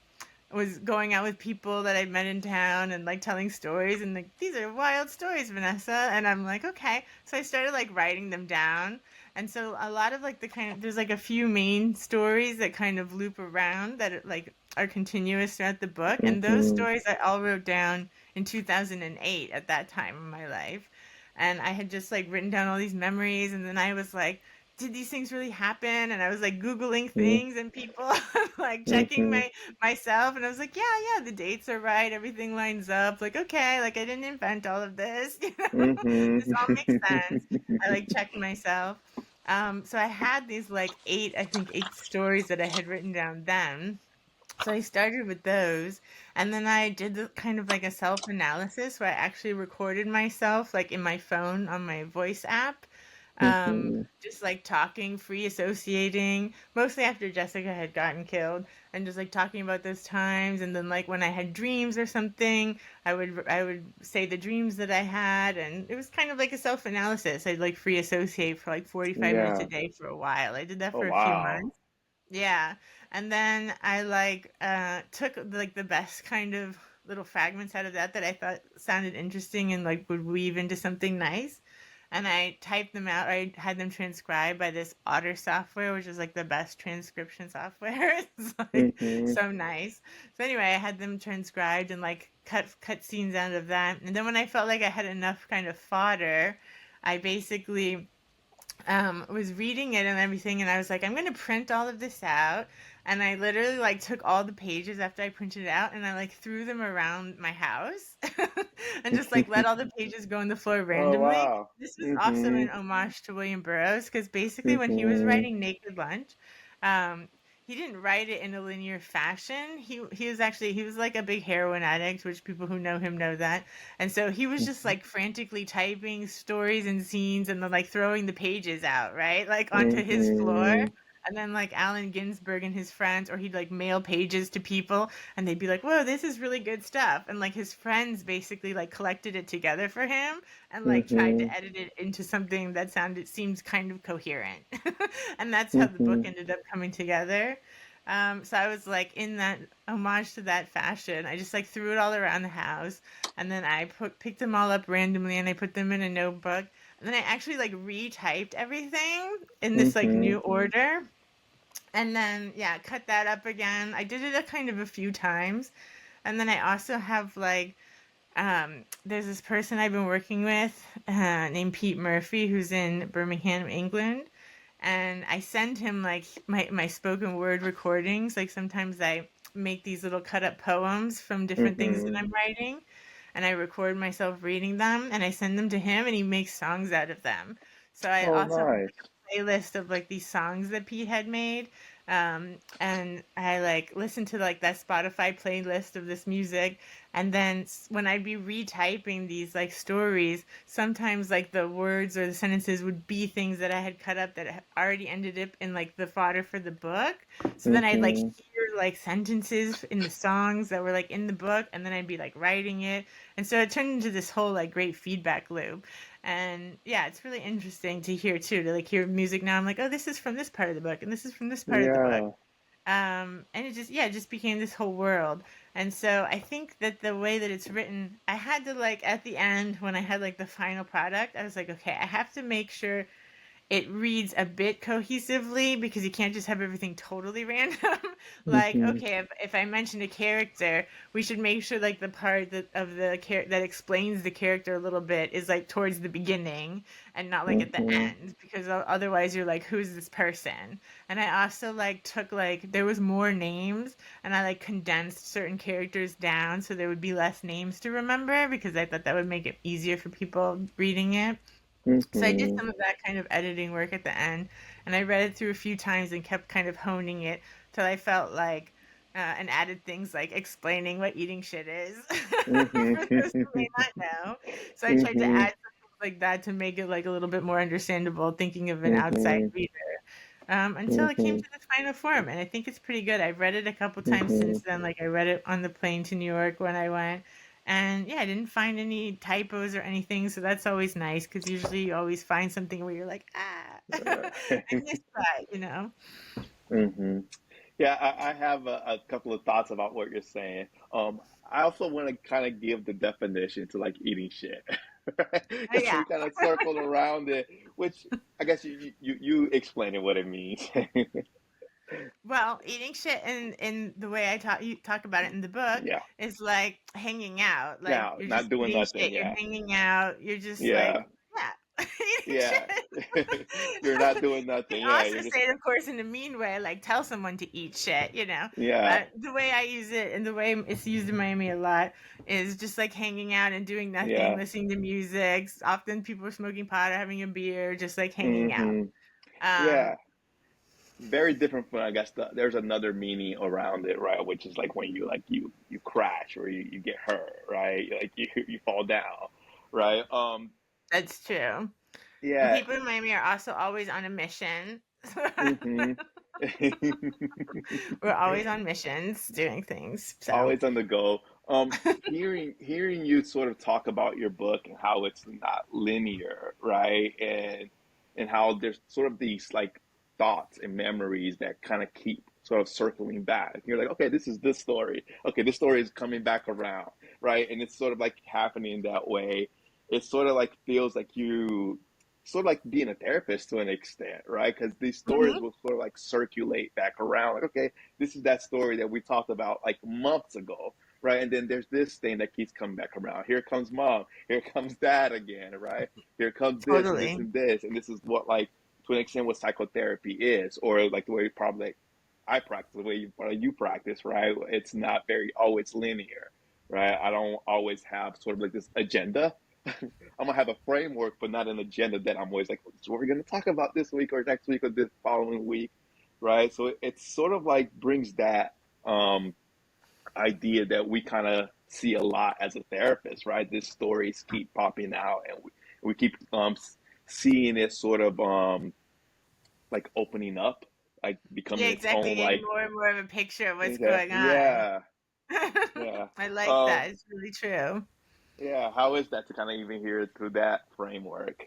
was going out with people that I met in town and like telling stories, and like these are wild stories, Vanessa. And I'm like, okay. So I started like writing them down, and so a lot of like there's like a few main stories that kind of loop around that are continuous throughout the book, and those Hmm. stories I all wrote down in 2008 at that time in my life, and I had just like written down all these memories, and then I was like, did these things really happen? And I was like googling things and people, like checking Hmm. myself, and I was like, yeah, the dates are right, everything lines up, like okay, like I didn't invent all of this. Hmm. This all makes sense. I like checked myself. So I had these like eight stories that I had written down then. So I started with those, and then I did the kind of like a self analysis where I actually recorded myself like in my phone on my voice app, Hmm. just like talking, free associating, mostly after Jessica had gotten killed, and just like talking about those times. And then like when I had dreams or something, I would say the dreams that I had, and it was kind of like a self analysis. I'd like free associate for like 45 minutes a Yeah. day for a while. I did that Oh, for a few wow. months. Yeah. And then I like took like the best kind of little fragments out of that I thought sounded interesting and like would weave into something nice. And I typed them out. I had them transcribed by this Otter software, which is like the best transcription software. It's like Hmm. so nice. So anyway, I had them transcribed and like cut scenes out of that. And then when I felt like I had enough kind of fodder, I basically was reading it and everything, and I was like, I'm gonna print all of this out. And I literally like took all the pages after I printed it out and I like threw them around my house and just like let all the pages go on the floor Oh randomly. wow. This was also Mhm. an homage to William Burroughs because basically when he was Mhm. writing Naked Lunch, um, he didn't write it in a linear fashion. He was like a big heroin addict, which people who know him know that. And so he was just like frantically typing stories and scenes and then like throwing the pages out, right? Like onto his floor. Mhm. And then like Allen Ginsberg and his friends, or he'd like mail pages to people and they'd be like, whoa, this is really good stuff. And like his friends basically like collected it together for him and like tried Mhm. to edit it into something that seems kind of coherent. And that's how the book Mhm. ended up coming together. So I was like in that homage to that fashion. I just like threw it all around the house and then picked them all up randomly and I put them in a notebook. And then I actually like retyped everything in this like new Mhm. order. And then yeah, cut that up again. I did it a kind of a few times. And then I also have like there's this person I've been working with named Pete Murphy who's in Birmingham, England. And I send him like my spoken word recordings. Like sometimes I make these little cut up poems from different things that Mhm. I'm writing and I record myself reading them and I send them to him and he makes songs out of them. So I Oh also have nice. a playlist of like these songs that Pete had made. And I like listen to like that Spotify playlist of this music. And then when I'd be retyping these like stories, sometimes like the words or the sentences would be things that I had cut up that had already ended up in like the fodder for the book. So then I'd like Mhm. hear like sentences in the songs that were like in the book and then I'd be like writing it. And so it turned into this whole like great feedback loop. And yeah, it's really interesting to hear too, to like hear music now. I'm like, oh, this is from this part of the book and this is from this part of the book. Yeah. And it just yeah, it just became this whole world. And so I think that the way that it's written, I had to like at the end when I had like the final product, I was like, okay, I have to make sure it reads a bit cohesively because you can't just have everything totally random. Like, Mhm. okay, if I mention a character, we should make sure like the part that explains the character a little bit is like towards the beginning and not like at the Mhm. end because otherwise you're like, who's this person? And I also like took like there was more names and I like condensed certain characters down so there would be less names to remember because I thought that would make it easier for people reading it. So I did Mhm. some of that kind of editing work at the end, and I read it through a few times and kept kind of honing it till I felt like, and added things like explaining what eating shit is Mhm. for those who may not know. So I tried to Mhm. add some things like that to make it like a little bit more understandable, thinking of an outside Mhm. reader. Until it came Mhm. to the final form, and I think it's pretty good. I've read it a couple times since Mhm. then. Like I read it on the plane to New York when I went, and yeah, I didn't find any typos or anything, so that's always nice because usually you always find something where you're like, ah, I missed that. Mhm. Yeah, I have a couple of thoughts about what you're saying. I also want to kind of give the definition to like eating shit, Oh because yeah. we kind of circled around it, which I guess you explaining what it means. Well, eating shit in the way you talk about it in the book Yeah. is like hanging out. Like Now, you're not just doing eating nothing. shit. You're Yeah. hanging out. You're just Yeah. like yeah, eating Yeah. shit. You're not doing You nothing. can Yeah. also You're say just. it, of course, in a mean way, like tell someone to eat shit. Yeah. But the way I use it and the way it's used in Miami a lot is just like hanging out and doing nothing, Yeah. listening to music. Often people are smoking pot or having a beer, just like hanging out. Hmm. Um, Yeah. Very different from, I guess, there's another meaning around it, right? Which is like when you crash or you get hurt, right? Like you fall down, right? that's true. And Yeah. people in Miami are also always on a mission. Hmm. We're always on missions doing things. So, Always on the go. Hearing you sort of talk about your book and how it's not linear, right? And how there's sort of these like thoughts and memories that kind of keep sort of circling back. You're like, okay, this is this story. Okay, this story is coming back around, right? And it's sort of like happening that way. It sort of like feels like you sort of like being a therapist to an extent, right? Because these stories mhm, will sort of like circulate back around. Like, okay, this is that story that we talked about like months ago, right? And then there's this thing that keeps coming back around. Here comes mom. Here comes dad again, right? Here comes this and this totally. and this. And this is what like to an extent what psychotherapy is, or like the way probably like I practice, the way you practice, right? It's not very always linear, right? I don't always have sort of like this agenda. I'm gonna have a framework, but not an agenda that I'm always like, this is what we're gonna talk about this week or next week or this following week, right? So it's sort of like brings that idea that we kind of see a lot as a therapist, right? These stories keep popping out, and we keep seeing it sort of like opening up, like becoming Yeah, its own exactly. like Getting more and more of a picture of what's yeah, going on. yeah, yeah. I like Um, that. It's really true. yeah. How is that to kind of even hear it through that framework?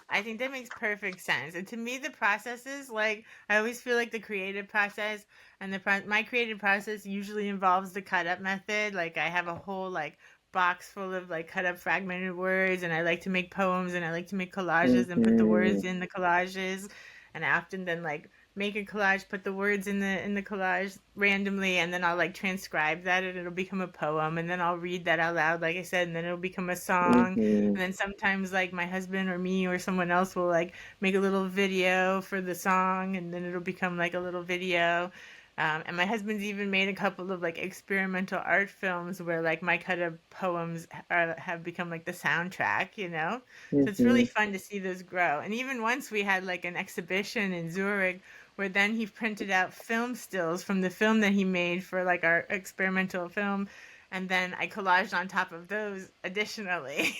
I think that makes perfect sense. And to me, the process is like, I always feel like the creative process and my creative process usually involves the cut up method. Like I have a whole like box full of like cut up fragmented words, and I like to make poems, and I like to make collages and put the Mm-hmm. words in the collages. And I often then like make a collage, put the words in the collage randomly, and then I'll like transcribe that, and it'll become a poem, and then I'll read that out loud, like I said, and then it'll become a song. Mm-hmm. And then sometimes like my husband or me or someone else will like make a little video for the song, and then it'll become like a little video. And my husband's even made a couple of like experimental art films where like my cut of poems have become like the soundtrack, you know? So it's Mm-hmm. really fun to see those grow. And even once we had like an exhibition in Zurich where then he printed out film stills from the film that he made for like our experimental film, and then I collaged on top of those additionally.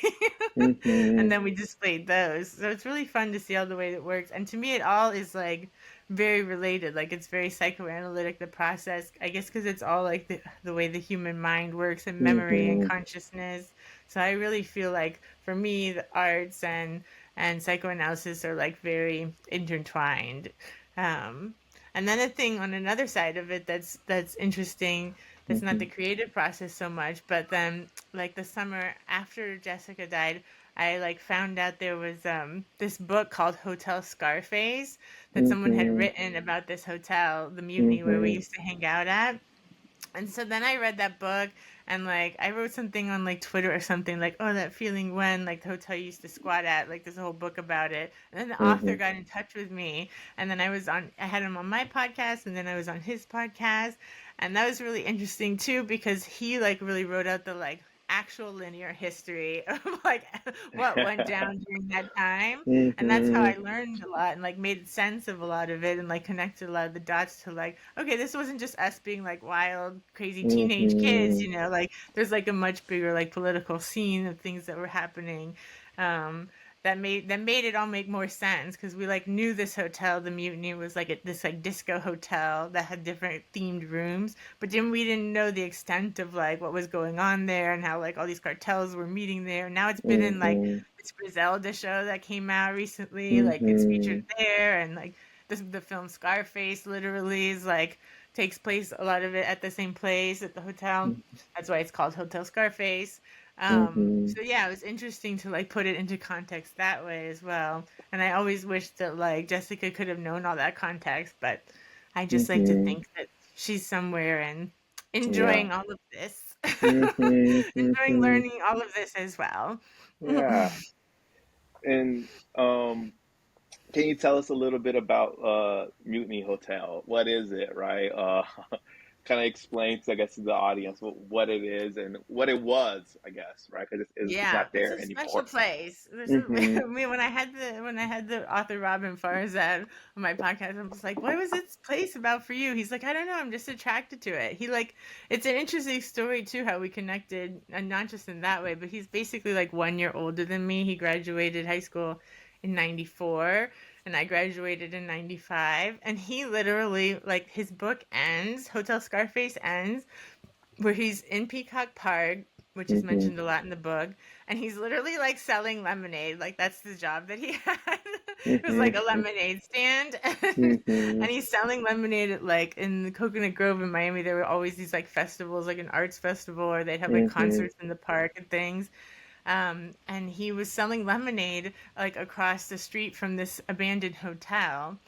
And Mm-hmm. then we displayed those. So it's really fun to see all the way that works. And to me, it all is like very related. Like it's very psychoanalytic, the process, I guess, because it's all like the way the human mind works and memory and Mm-hmm. consciousness. So I really feel like for me, the arts and psychoanalysis are like very intertwined. Um, and then a thing on another side of it that's interesting, that's not the creative process so much, but then like the summer after Jessica died, I like found out there was this book called Hotel Scarface that someone had Mm-hmm. written about this hotel, the Mutiny, where we Mm-hmm. used to hang out at. And so then I read that book, and like I wrote something on like Twitter or something like, oh, that feeling when like the hotel you used to squat at, like there's a whole book about it. And then the author Mm-hmm. got in touch with me, and then I had him on my podcast, and then I was on his podcast. And that was really interesting too, because he like really wrote out the like actual linear history of like what went down during that time. And that's how Mm-hmm. I learned a lot and like made sense of a lot of it, and like connected a lot of the dots to like, okay, this wasn't just us being like wild crazy teenage kids, Mm-hmm. you know, like there's like a much bigger like political scene of things that were happening. um that made it all make more sense, because we like knew this hotel, the Mutiny, was like this like disco hotel that had different themed rooms, but then we didn't know the extent of like what was going on there and how like all these cartels were meeting there. Now it's been in like Mm-hmm. this Griselda show that came out recently, like it's featured Mm-hmm. there, and like the film Scarface literally is like takes place, a lot of it at the same place at the hotel. That's why it's called Hotel Scarface. Mm-hmm. So yeah, it was interesting to like put it into context that way as well. And I always wish that like Jessica could have known all that context, but I just like to Mm-hmm. think that she's somewhere and Yeah. enjoying all of this. Mm-hmm. Enjoying Mm-hmm. learning all of this as well. Yeah. And can you tell us a little bit about Mutiny Hotel? What is it, right? Kind of explain to, I guess, to the audience what it is and what it was, I guess, right? Because it's Yeah, not it's there a special anymore. place. Mm-hmm. I mean, when I had the author Robin Farzad on my podcast, I'm just like, what was this place about for you? He's like, I don't know, I'm just attracted to it. He like, it's an interesting story too, how we connected, and not just in that way, but he's basically like 1 year older than me. He graduated high school in '94, and I graduated in '95, and he literally like his book ends, Hotel Scarface ends where he's in Peacock Park, which is Mm-hmm. mentioned a lot in the book, and he's literally like selling lemonade. Like that's the job that he had. It was like a Mm-hmm. lemonade stand, Mm-hmm. and he's selling lemonade at like in the Coconut Grove in Miami. There were always these like festivals, like an arts festival, or they'd have like Mm-hmm. concerts in the park and things. And he was selling lemonade like across the street from this abandoned hotel.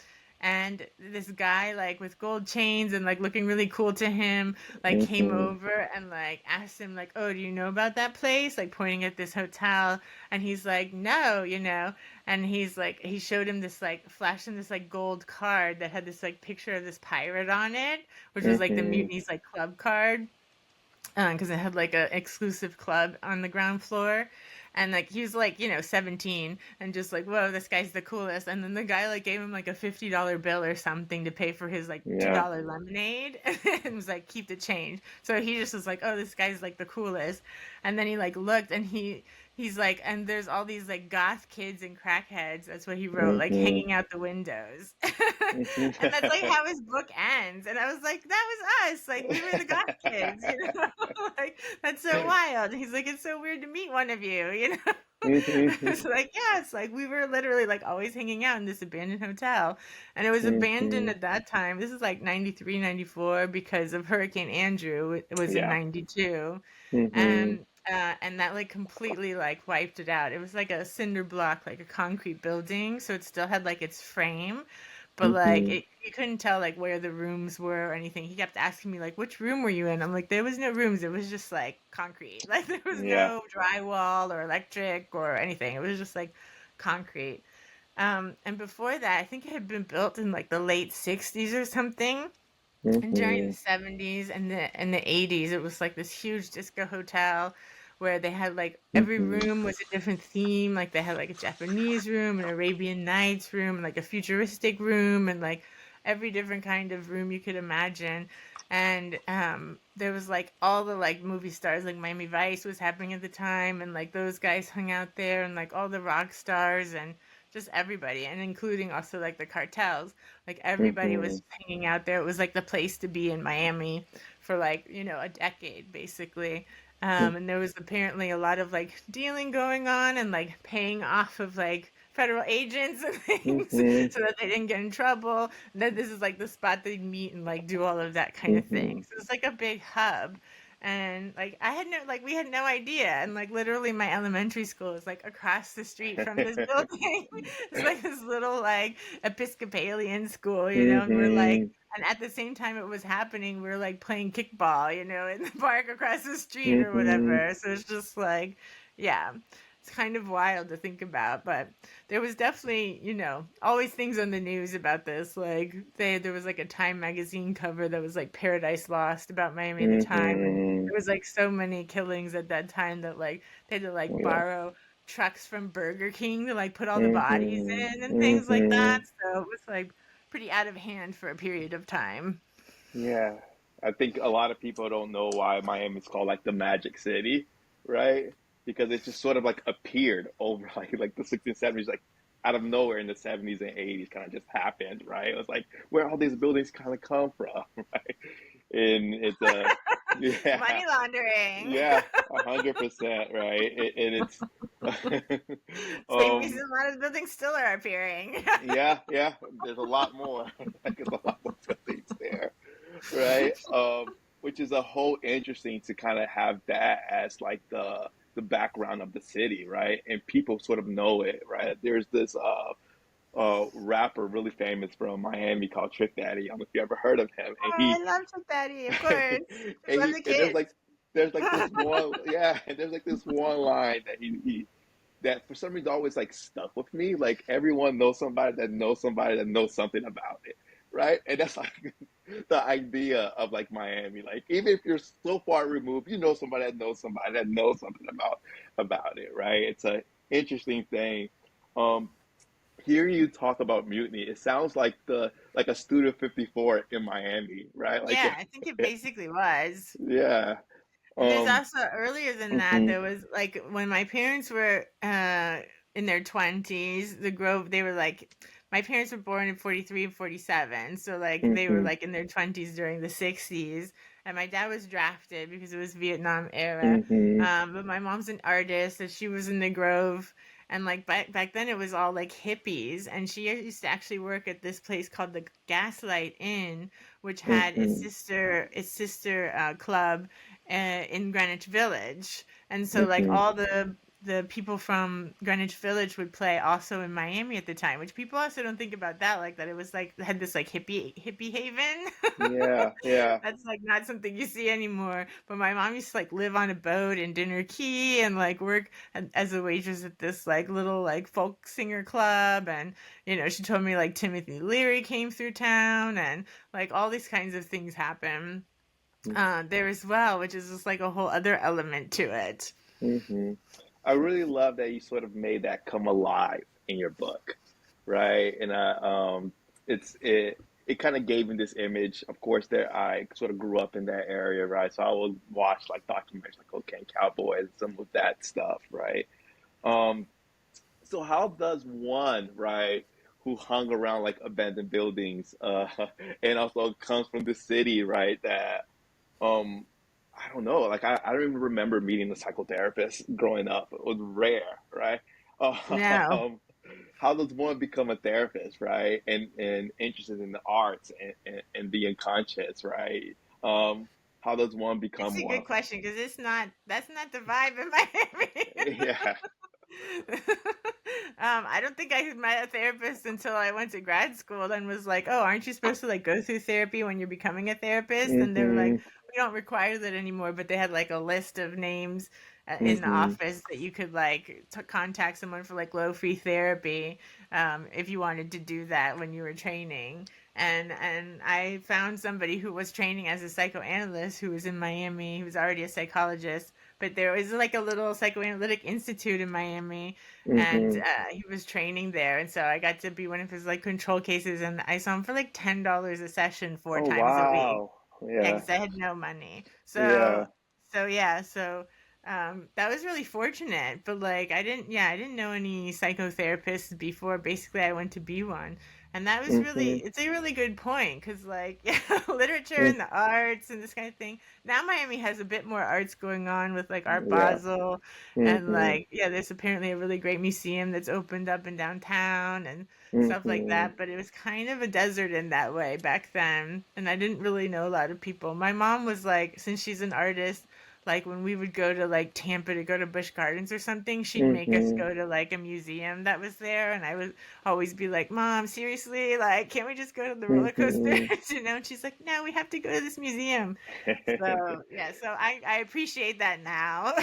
And this guy, like, with gold chains and like looking really cool to him, like came over and like asked him, like, oh, do you know about that place, like pointing at this hotel. And he's like, no, and he's like, he showed him this, like, flashed him this like gold card that had this like picture of this pirate on it, which was like the mutiny's like club card, because it had like a exclusive club on the ground floor. And like he was like, 17 and just like, whoa, this guy's the coolest. And then the guy like gave him like a $50 bill or something to pay for his like Yeah. $2 lemonade and was like, keep the change. So he just was like, oh, this guy's like the coolest. And then he like looked and he's like, and there's all these like goth kids and crackheads, that's what he wrote, like hanging out the windows. And that's like how his book ends. And I was like, that was us. Like, we were the goth kids, like, that's so wild. He's like, it's so weird to meet one of you, It's like, yeah, it's like we were literally like always hanging out in this abandoned hotel. And it was abandoned at that time. This is like 93, 94 because of Hurricane Andrew. It was in 92. And that like completely like wiped it out. It was like a cinder block, like a concrete building. So it still had like its frame, but like you couldn't tell like where the rooms were or anything. He kept asking me like, which room were you in? I'm like, there was no rooms. It was just like concrete. Like there was no drywall or electric or anything. It was just like concrete. And before that, I think it had been built in like the late 60s or something. And during the 70s and the 80s, it was like this huge disco hotel where they had like every room was a different theme. Like they had like a Japanese room, an Arabian Nights room, and like a futuristic room, and like every different kind of room you could imagine. And there was like all the like movie stars, like Miami Vice was happening at the time, and like those guys hung out there, and like all the rock stars and just everybody, and including also like the cartels. Like everybody was hanging out there. It was like the place to be in Miami for like, a decade basically. And there was apparently a lot of like dealing going on and like paying off of like federal agents and things so that they didn't get in trouble. And then this is like the spot they'd meet and like do all of that kind of thing. So it's like a big hub. And like we had no idea. And like literally my elementary school is like across the street from this building. It's like this little like Episcopalian school, and we're like, and at the same time it was happening, we were like playing kickball, in the park across the street or whatever. So it's just like, yeah, it's kind of wild to think about. But there was definitely, always things on the news about this. Like there was like a Time magazine cover that was like Paradise Lost about Miami at the time. And there was like so many killings at that time that like they had to like borrow trucks from Burger King to like put all the bodies in and things like that. So it was like pretty out of hand for a period of time. Yeah. I think a lot of people don't know why Miami's called like the Magic City, right? Because it just sort of like appeared over like the 60s and 70s, like out of nowhere in the 70s and 80s, kind of just happened, right? It was like where all these buildings kind of come from, right? And it's money laundering. Yeah, 100%, right? And it's same reason a lot of buildings still are appearing. yeah. There's a lot more. Like there's a lot more buildings there, right? Which is a whole interesting to kind of have that as like the background of the city, right? And people sort of know it, right? There's this rapper really famous from Miami called Trick Daddy. I don't know if you ever heard of him. And I love Trick Daddy, of course. and there's like this one, and there's like this one line that he that for some reason always like stuck with me. Like everyone knows somebody that knows somebody that knows something about it, right? And that's like the idea of like Miami. Like even if you're so far removed, you know somebody that knows somebody that knows something about it, right? It's an interesting thing. Hearing you talk about mutiny, it sounds like a Studio 54 in Miami, right? Like yeah, I think it basically was. Yeah. There's also earlier than that. There was like when my parents were in their 20s, the Grove. They were like, my parents were born in 43 and 47, so like they were like in their 20s during the 60s. And my dad was drafted because it was Vietnam era. But my mom's an artist, and she was in the Grove. And like back then it was all like hippies, and she used to actually work at this place called the Gaslight Inn, which had its sister club in Greenwich Village. And so like all the the people from Greenwich Village would play also in Miami at the time, which people also don't think about that, like that it was like had this like hippie haven. Yeah, yeah. That's like not something you see anymore. But my mom used to like live on a boat in Dinner Key and like work as a waitress at this like little like folk singer club. And she told me like Timothy Leary came through town and like all these kinds of things happen there as well, which is just like a whole other element to it. Hmm. I really love that you sort of made that come alive in your book, right? And it kind of gave me this image. Of course, there I sort of grew up in that area, right? So I would watch like documentaries like Cocaine Cowboy and some of that stuff, right? Um, so how does one, right, who hung around like abandoned buildings, and also comes from the city, right, that um, I don't know. Like I don't even remember meeting a psychotherapist growing up. It was rare, right? No. Um, how does one become a therapist, right? And interested in the arts and the unconscious, right? How does one It's become a one? good question because that's not the vibe in Miami. Yeah. I don't think I met a therapist until I went to grad school and was like, oh, aren't you supposed to like go through therapy when you're becoming a therapist? And they were like, Hmm. we don't require that anymore, but they had like a list of names in the Hmm. office that you could like contact someone for like low fee therapy if you wanted to do that when you were training. And I found somebody who was training as a psychoanalyst who was in Miami. He was already a psychologist, but there was like a little psychoanalytic institute in Miami, and Hmm. he was training there. And so I got to be one of his like control cases, and I saw him for like $10 a session four Oh times a week. wow. Yeah, Yeah. because I had no money. Yeah. So that was really fortunate. But like I didn't know any psychotherapists before. Basically, I went to be one. And that was Hmm. it's a really good point because like yeah, literature and the arts and this kind of thing. Now Miami has a bit more arts going on with like Art Yeah. Basel and Hmm. like yeah, there's apparently a really great museum that's opened up in downtown and stuff like Hmm. that. But it was kind of a desert in that way back then, and I didn't really know a lot of people. My mom was like, since she's an artist, like when we would go to like Tampa to go to Busch Gardens or something, she'd make us Hmm. go to like a museum that was there, and I would always be like, Mom, seriously, like, can't we just go to the roller coasters? Hmm. And she's like, no, we have to go to this museum. So yeah, so I appreciate that now.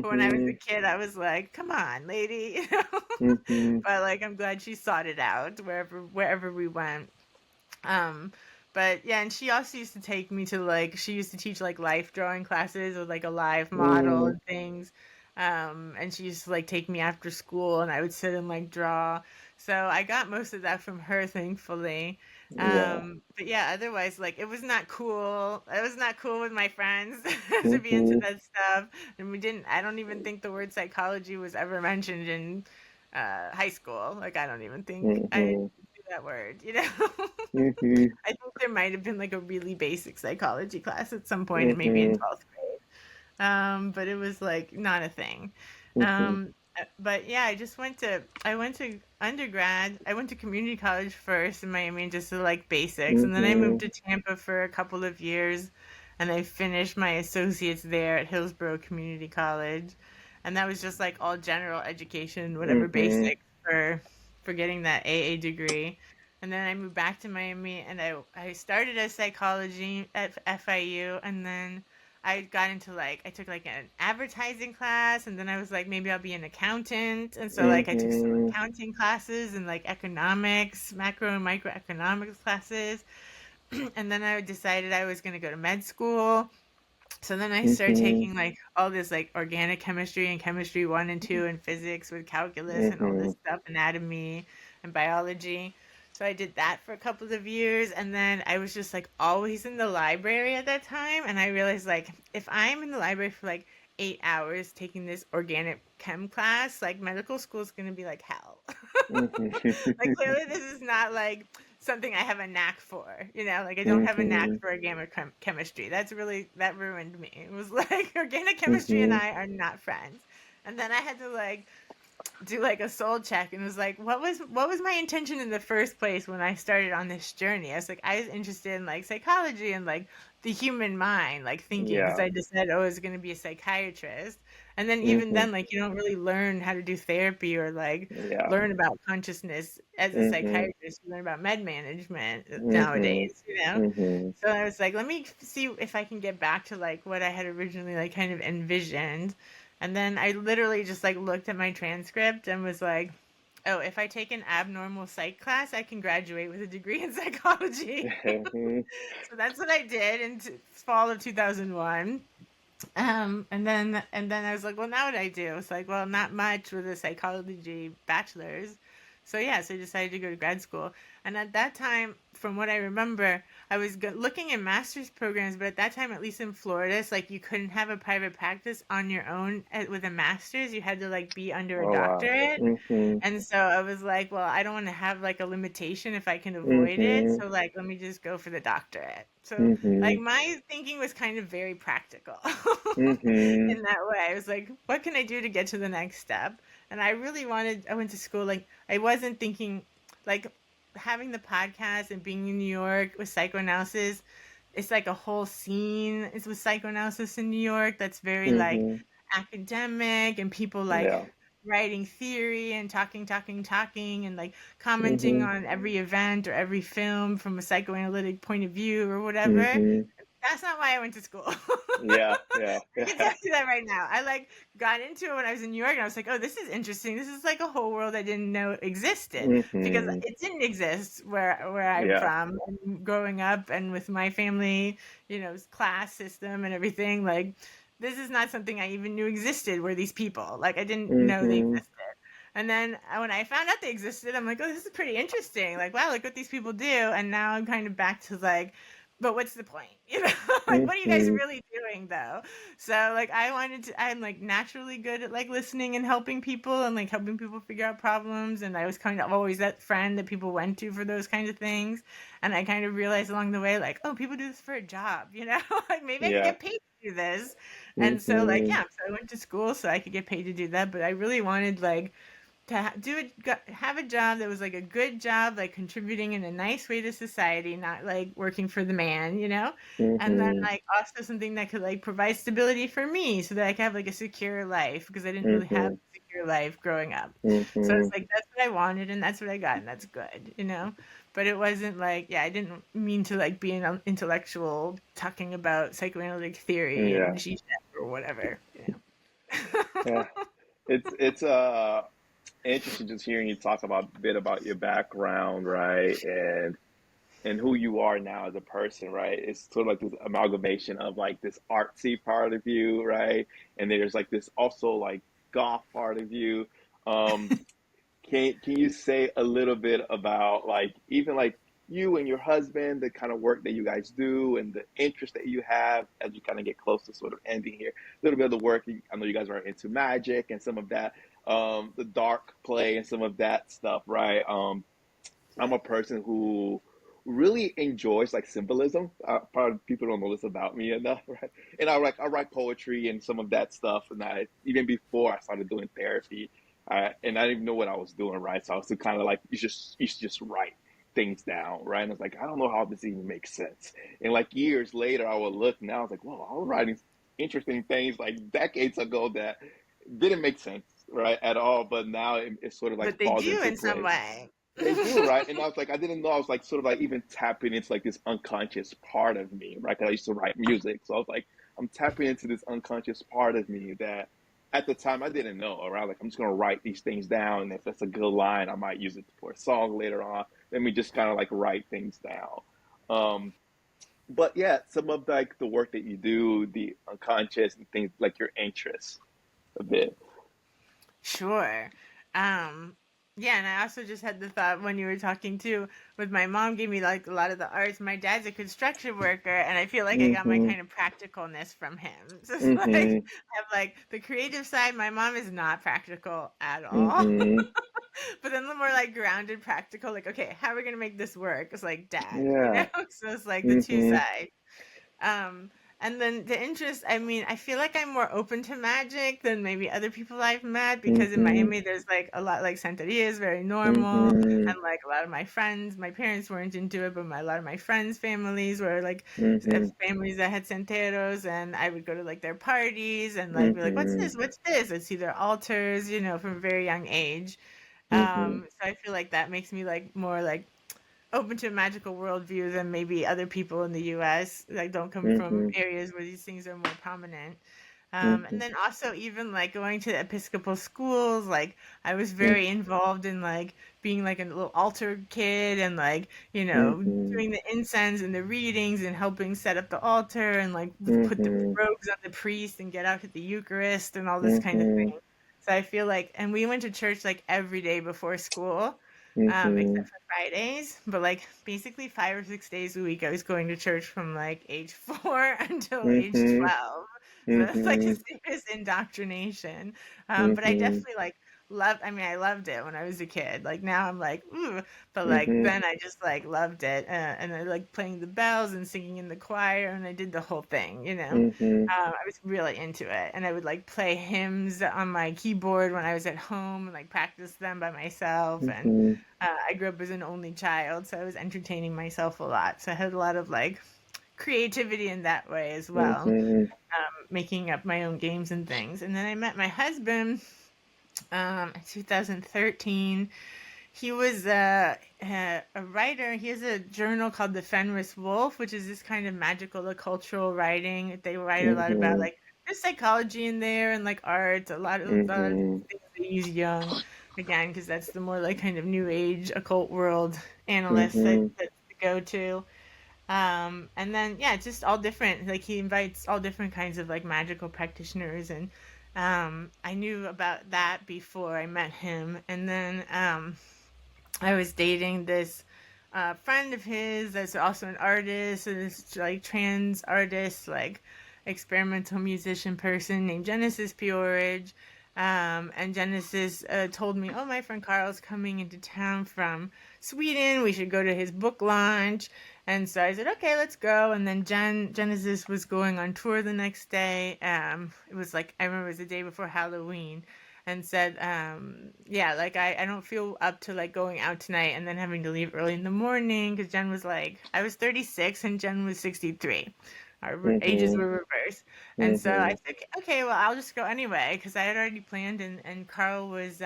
But when I was a Hmm. kid, I was like, come on, lady. Hmm. But like, I'm glad she sought it out wherever we went. Um, but yeah, and she also used to take me to like she used to teach like life drawing classes with like a live model Hmm. and things. And she used to like take me after school and I would sit and like draw. So I got most of that from her, thankfully. Yeah. But yeah, otherwise like it was not cool. It was not cool with my friends to be into Hmm. that stuff. And I don't even think the word psychology was ever mentioned in high school. Like I don't even think I Hmm. knew that word. Hmm. I think there might have been like a really basic psychology class at some point, maybe in Hmm. 12th grade. But it was like not a thing. Hmm. But yeah, I went to undergrad. I went to community college first in Miami just to like basics, and then I moved Hmm. to Tampa for a couple of years, and I finished my associates there at Hillsborough Community College, and that was just like all general education, whatever Hmm. basics for getting that AA degree. And then I moved back to Miami, and I started as psychology at FIU, and then I got into like I took like an advertising class, and then I was like maybe I'll be an accountant, and so like I took some Hmm. accounting classes and like economics, macro and microeconomics classes, and then I decided I was going to go to med school. So then I started Hmm. taking like all this like organic chemistry and chemistry 1 and 2 and physics with calculus and all Hmm. this stuff, anatomy and biology. So I did that for a couple of years, and then I was just like always in the library at that time, and I realized like if I'm in the library for like 8 hours taking this organic chem class, like medical school is going to be like hell. Like clearly this is not like something I have a knack for, like I don't have a knack Hmm. for organic chemistry. That ruined me. It was like organic chemistry and Hmm. I are not friends. And then I had to like do like a soul check and was like, what was my intention in the first place when I started on this journey? I was like, I was interested in like psychology and like the human mind, like thinking, because Yeah. I just said, oh, I was going to be a psychiatrist. And then even Mm-hmm. then, like, you don't really learn how to do therapy or like Yeah. learn about consciousness as a Mm-hmm. psychiatrist. You learn about med management Mm-hmm. nowadays, you know? Mm-hmm. So I was like, let me see if I can get back to like what I had originally like kind of envisioned. And then I literally just like looked at my transcript and was like, oh, if I take an abnormal psych class, I can graduate with a degree in psychology. So that's what I did in fall of 2001. And then I was like, well, now what do I do? It's like, well, not much with a psychology bachelor's. So yeah, so I decided to go to grad school. And at that time, from what I remember, I was looking at master's programs, but at that time, at least in Florida, it's like you couldn't have a private practice on your own with a master's. You had to like be under a Oh wow. doctorate. Mm-hmm. And so I was like, well, I don't want to have like a limitation if I can avoid it. Mm-hmm. So like, let me just go for the doctorate. So Mm-hmm. like my thinking was kind of very practical Mm-hmm. in that way. I was like, what can I do to get to the next step? And I really I went to school, like, I wasn't thinking, like, having the podcast and being in New York with psychoanalysis, it's like a whole scene. It's with psychoanalysis in New York that's very, like, Mm-hmm. academic and people, like, Yeah. writing theory and talking and like commenting Mm-hmm. on every event or every film from a psychoanalytic point of view or whatever. Mm-hmm. That's not why I went to school. Yeah. Yeah. I can tell you that right now. I like got into it when I was in New York and I was like, oh, this is interesting. This is like a whole world I didn't know existed because Mm-hmm. it didn't exist where I'm Yeah. from and growing up and with my family, class system and everything. Like, this is not something I even knew existed, were these people. Like, I didn't know they Mm-hmm. existed. And then when I found out they existed, I'm like, oh, this is pretty interesting. Like, wow, look what these people do. And now I'm kind of back to like, but what's the point? Like, what are you guys Mm-hmm. really doing though? So like, I'm like naturally good at like listening and helping people and like helping people figure out problems. And I was kind of always that friend that people went to for those kinds of things. And I kind of realized along the way, like, oh, people do this for a job, like maybe I can Yeah. get paid to do this. And so like, Mm-hmm. yeah, so I went to school so I could get paid to do that. But I really wanted like to have a job that was like a good job, like contributing in a nice way to society, not like working for the man, and then Mm-hmm. like also something that could like provide stability for me so that I could have like a secure life because I didn't really have Mm-hmm. a secure life growing up. So Mm-hmm. it's like that's what I wanted and that's what I got and that's good. But it wasn't like, yeah, I didn't mean to like be an intellectual talking about psychoanalytic theory Yeah. and shisha or whatever. Yeah. It's interesting just hearing you talk about a bit about your background, right? And who you are now as a person, right? It's sort of like this amalgamation of like this artsy part of you, right? And there's like this also like goth part of you. Um, can you say a little bit about like even like you and your husband, the kind of work that you guys do and the interest that you have as we kind of get close to sort of ending here? A little bit of the work. I know you guys are into magic and some of that, the dark play and some of that stuff, right? I'm a person who really enjoys like symbolism. Probably people don't know this about me enough, right? And I write poetry and some of that stuff. And I even before I started doing therapy, and I didn't even know what I was doing, right? So I was kind of like, you should just write things down, right? And I was like, I don't know how this even makes sense. And like years later, I would look now, I was like, whoa, I was writing interesting things like decades ago that didn't make sense, right, at all. But now it sort of like But they falls do into in some place. way. They do, right? And I was like, I didn't know I was like sort of like even tapping into like this unconscious part of me, right? Because I used to write music. So I was like, I'm tapping into this unconscious part of me that at the time I didn't know, right? Like, I'm just going to write these things down. And if that's a good line, I might use it for a song later on. Let me just kind of like write things down. Um, but yeah, some of like the work that you do, the unconscious and things like your interests a bit. Sure. Um, yeah, and I also just had the thought when you were talking too, with my mom gave me like a lot of the arts. My dad's a construction worker, and I feel like I got my Mm-hmm. kind of practicalness from him. So it's like I Mm-hmm. have like the creative side. My mom is not practical at all. Mm-hmm. But then the more like grounded practical, like, okay, how are we gonna make this work? It's like dad, Yeah. So it's like the two Mm-hmm. sides. Um, And then the interest, I mean, I feel like I'm more open to magic than maybe other people I've met, because in Miami there's like a lot, like Santeria is very normal, and like a lot of my friends, my parents weren't into it, but a lot of my friends' families were like families that had Santeros, and I would go to like their parties and like be like, what's this? What's this? I'd see their altars, you know, from a very young age. So I feel like that makes me like more like open to a magical worldview than maybe other people in the U.S. like don't come from areas where these things are more prominent. And then also even like going to Episcopal schools, like I was very involved in like being like a little altar kid and like, you know, doing the incense and the readings and helping set up the altar and like put the robes on the priest and get out to the Eucharist and all this kind of thing. So I feel like, and we went to church like every day before school, except for Fridays, but like basically 5 or 6 days a week I was going to church from like age 4 until age 12. So that's like a serious indoctrination. But I definitely like I loved it when I was a kid. Like now I'm like, ooh, but like then I just like loved it. And I like playing the bells and singing in the choir, and I did the whole thing, you know. I was really into it. And I would like play hymns on my keyboard when I was at home and like practice them by myself. And I grew up as an only child, so I was entertaining myself a lot. So I had a lot of like creativity in that way as well, making up my own games and things. And then I met my husband in 2013. He was a writer. He has a journal called The Fenris Wolf, which is this kind of magical cultural writing. They write a lot about like there's psychology in there and like art, a lot of things they use Jung, again, because that's the more like kind of new age occult world analyst that to go to. And then yeah, just all different. Like he invites all different kinds of like magical practitioners, and I knew about that before I met him. And then I was dating this friend of his that's also an artist, and this like trans artist, like experimental musician person named Genesis Peorage. And Genesis told me, oh, my friend Carl's coming into town from Sweden. We should go to his book launch. And so I said, okay, let's go. And then Genesis was going on tour the next day. It was like, I remember it was the day before Halloween, and said, yeah, like I don't feel up to like going out tonight and then having to leave early in the morning. Because Jen was like, I was 36 and Jen was 63. Our ages were reversed. And so I said, okay, well, I'll just go anyway, because I had already planned, and Carl was,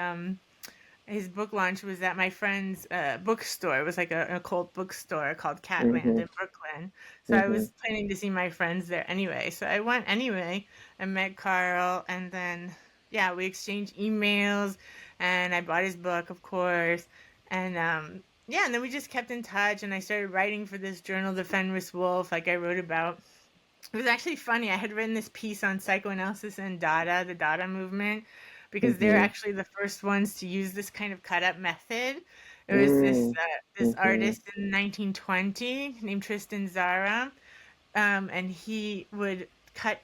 his book launch was at my friend's bookstore. It was like an occult bookstore called Catland in Brooklyn. So I was planning to see my friends there anyway. So I went anyway and met Carl, and then, yeah, we exchanged emails, and I bought his book, of course. And, yeah, and then we just kept in touch, and I started writing for this journal, The Fenris Wolf, like I wrote about. It was actually funny. I had written this piece on psychoanalysis and Dada, the Dada movement, because they're actually the first ones to use this kind of cut-up method. It was this artist in 1920 named Tristan Tzara, and he would cut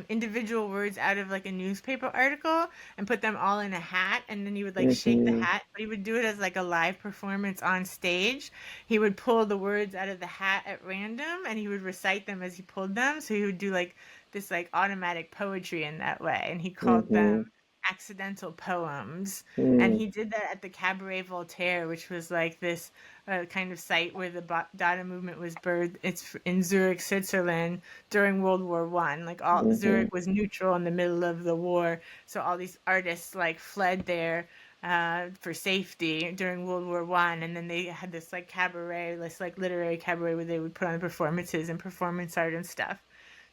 individual words out of like a newspaper article and put them all in a hat, and then he would like shake the hat, but he would do it as like a live performance on stage. He would pull the words out of the hat at random, and he would recite them as he pulled them, so he would do like this like automatic poetry in that way, and he called them accidental poems. And he did that at the Cabaret Voltaire, which was like this kind of site where the Dada movement was birthed. It's in Zurich, Switzerland, during World War I. Like all Zurich was neutral in the middle of the war, so all these artists like fled there for safety during World War I. And then they had this like cabaret, this like literary cabaret where they would put on performances and performance art and stuff.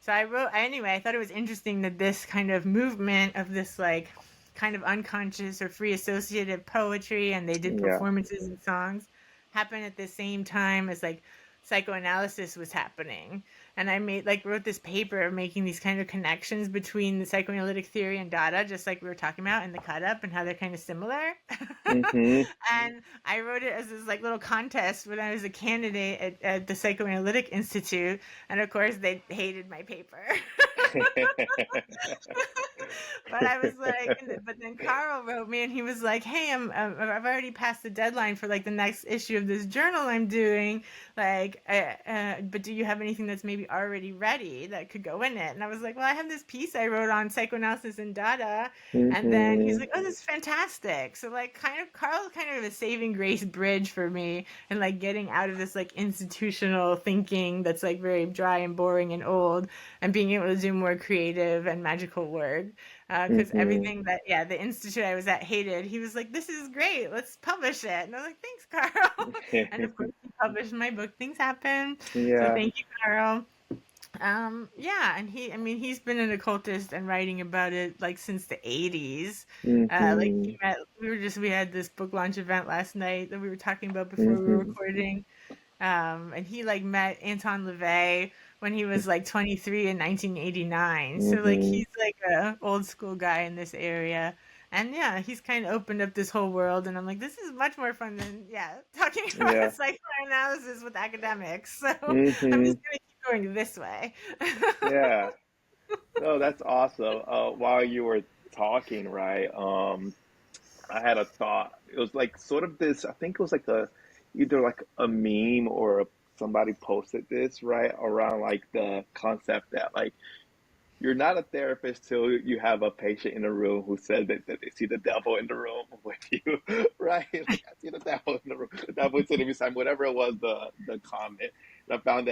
So I thought it was interesting that this kind of movement of this like kind of unconscious or free associative poetry, and they did performances and songs, happened at the same time as like psychoanalysis was happening. And I wrote this paper making these kind of connections between the psychoanalytic theory and Dada, just like we were talking about in the cut up, and how they're kind of similar. And I wrote it as this like little contest when I was a candidate at the Psychoanalytic Institute, and of course they hated my paper. But I was like, but then Carl wrote me, and he was like, hey, I've already passed the deadline for like the next issue of this journal I'm doing, like, but do you have anything that's maybe be already ready that could go in it. And I was like, well, I have this piece I wrote on psychoanalysis and data. And then he's like, oh, this is fantastic. So like Carl's kind of a saving grace bridge for me, and like getting out of this like institutional thinking that's like very dry and boring and old, and being able to do more creative and magical work. Because everything that, the institute I was at hated, he was like, this is great, let's publish it. And I was like, thanks, Carl. And of course, he published my book, Things Happen. So Yeah. thank you, Carl. And he's been an occultist and writing about it like since the 80s. We had this book launch event last night that we were talking about before we were recording. And he like met Anton LaVey when he was like 23 in 1989. So like he's like a old school guy in this area. And yeah, he's kind of opened up this whole world, and I'm like, this is much more fun than talking about psychoanalysis with academics. So I'm just gonna keep going this way. Yeah. No, that's awesome. While you were talking, right, I had a thought. It was like sort of this, I think it was like either like a meme or somebody posted this, right, around like the concept that like you're not a therapist till you have a patient in the room who said that they see the devil in the room with you, right? Like, I see the devil in the room. The devil is sitting beside me, whatever it was, the comment. And I found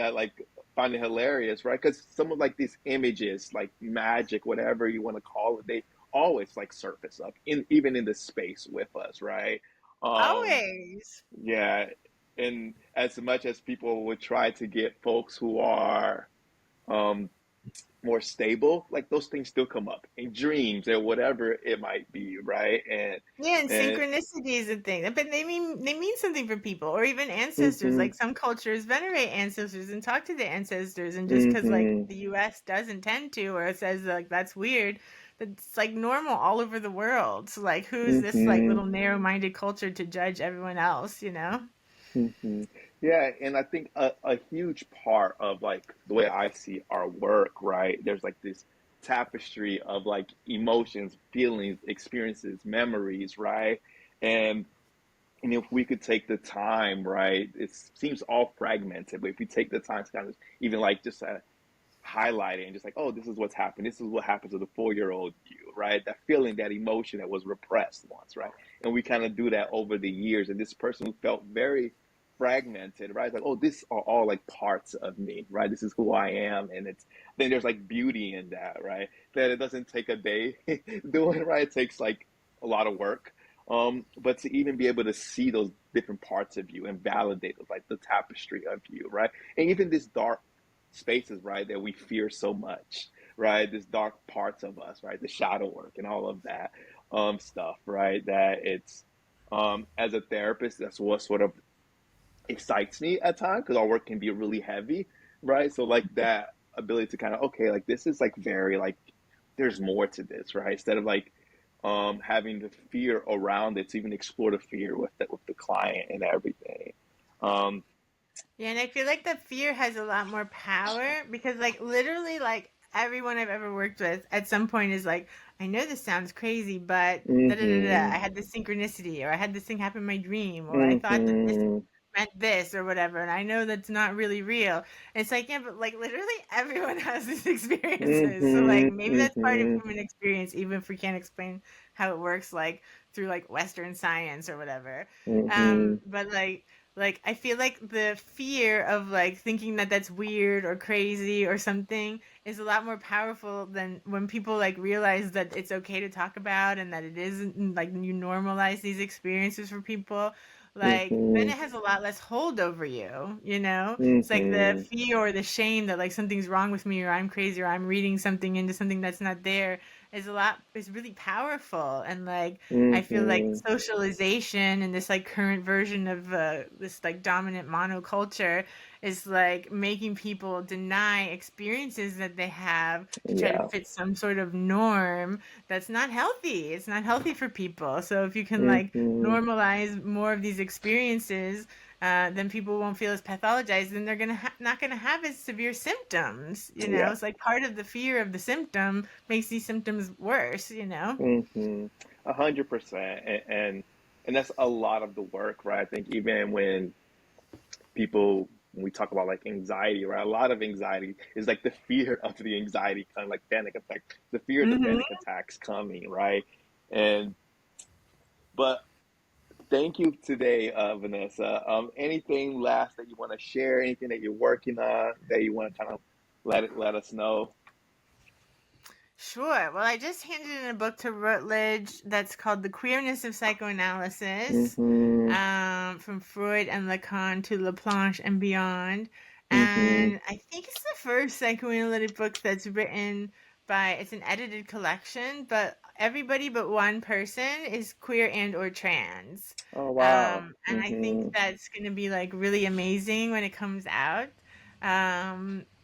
it hilarious, right? Because some of like these images, like magic, whatever you want to call it, they always like surface up even in the space with us, right? Always. Yeah. And as much as people would try to get folks who are more stable, like those things still come up in dreams or whatever it might be, right? And synchronicities and things, but they mean something for people, or even ancestors. Like some cultures venerate ancestors and talk to the ancestors, and just because like the U.S. doesn't tend to, or it says like that's weird, that's like normal all over the world. So like, who's this like little narrow-minded culture to judge everyone else, you know? Yeah, and I think a huge part of like the way I see our work, right? There's like this tapestry of like emotions, feelings, experiences, memories, right? And if we could take the time, right? It seems all fragmented, but if we take the time to kind of even like just highlight it and just like, oh, this is what's happened. This is what happened to the 4-year-old you, right? That feeling, that emotion that was repressed once, right? And we kind of do that over the years. And this person who felt very fragmented, right? It's like, oh, these are all like parts of me, right? This is who I am. And then there's like beauty in that, right? That it doesn't take a day doing, right? It takes like a lot of work. But to even be able to see those different parts of you and validate those, like the tapestry of you, right? And even this dark spaces, right, that we fear so much, right? This dark parts of us, right? The shadow work and all of that stuff, right? That it's as a therapist, that's what sort of excites me at times, because our work can be really heavy, right? So like that ability to kind of, okay, like this is like very like there's more to this, right? Instead of like having the fear around it, to even explore the fear with the client and everything. And I feel like the fear has a lot more power, because like literally like everyone I've ever worked with at some point is like, I know this sounds crazy, but I had this synchronicity, or I had this thing happen in my dream, or I thought that this meant this or whatever, and I know that's not really real. And it's like, yeah, but like literally everyone has these experiences. So like maybe that's part of human experience, even if we can't explain how it works like through like Western science or whatever. But like I feel like the fear of like thinking that that's weird or crazy or something is a lot more powerful than when people like realize that it's okay to talk about, and that it isn't like you normalize these experiences for people. Like then it has a lot less hold over you, you know? It's like the fear or the shame that like something's wrong with me, or I'm crazy, or I'm reading something into something that's not there, is really powerful. And like I feel like socialization and this like current version of this like dominant monoculture is like making people deny experiences that they have to try to fit some sort of norm that's not healthy. It's not healthy for people. So if you can like normalize more of these experiences, then people won't feel as pathologized, and they're not gonna have as severe symptoms. You know, it's like part of the fear of the symptom makes these symptoms worse. You know, 100%, and that's a lot of the work, right? I think even when people when we talk about like anxiety, right? A lot of anxiety is like the fear of the anxiety, kind of like panic attack, the fear of the Mm-hmm. panic attacks coming, right? And but thank you today, Vanessa. Anything last that you want to share? Anything that you're working on that you want to kind of let us know? Sure. Well, I just handed in a book to Routledge that's called The Queerness of Psychoanalysis, Mm-hmm. from Freud and Lacan to Laplanche and beyond. Mm-hmm. And I think it's the first psychoanalytic book that's written by, it's an edited collection, but everybody but one person is queer and or trans. Oh wow. And I think Mm-hmm. that's going to be like really amazing when it comes out.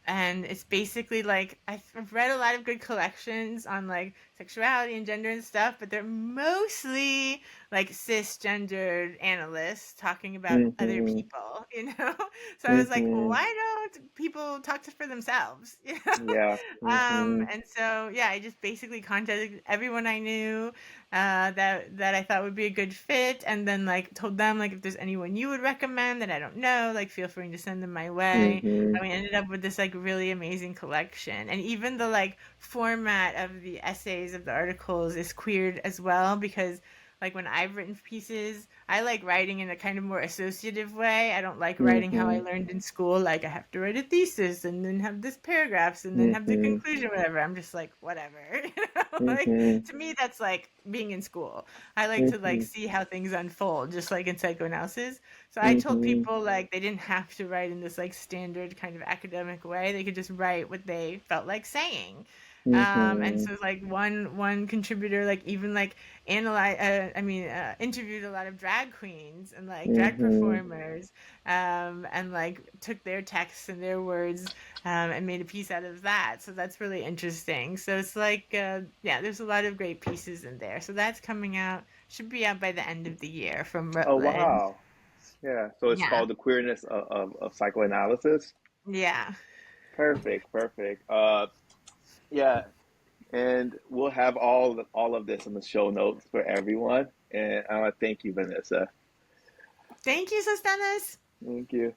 And it's basically like I've read a lot of good collections on like sexuality and gender and stuff, but they're mostly like cisgendered analysts talking about other Mm-hmm. people, you know? So I was like, Mm-hmm. why don't people talk for themselves, you know? Yeah. Mm-hmm. And so yeah, I just basically contacted everyone I knew that I thought would be a good fit, and then like told them like if there's anyone you would recommend that I don't know, like feel free to send them my way. Mm-hmm. And we ended up with this like really amazing collection, and even the like format of the essays of the articles is queered as well, because like when I've written pieces, I like writing in a kind of more associative way. I don't like writing how I Mm-hmm. learned in school, like I have to write a thesis and then have this paragraphs and then have the Mm-hmm. conclusion, whatever. I'm just like, whatever. You know? Like Mm-hmm. to me that's like being in school. I like to like Mm-hmm. see how things unfold, just like in psychoanalysis. So I told Mm-hmm. people like they didn't have to write in this like standard kind of academic way. They could just write what they felt like saying. And Mm-hmm. so like one contributor like even like interviewed a lot of drag queens and like drag Mm-hmm. performers, and like took their texts and their words, and made a piece out of that. So that's really interesting. So it's like, yeah, there's a lot of great pieces in there. So that's coming out, should be out by the end of the year from Oh Routledge. wow. Yeah. So it's Yeah. called The Queerness of Psychoanalysis. Yeah. Perfect. Perfect. Yeah. And we'll have all of this in the show notes for everyone. And I want to thank you, Vanessa. Thank you, Sostanas. Thank you.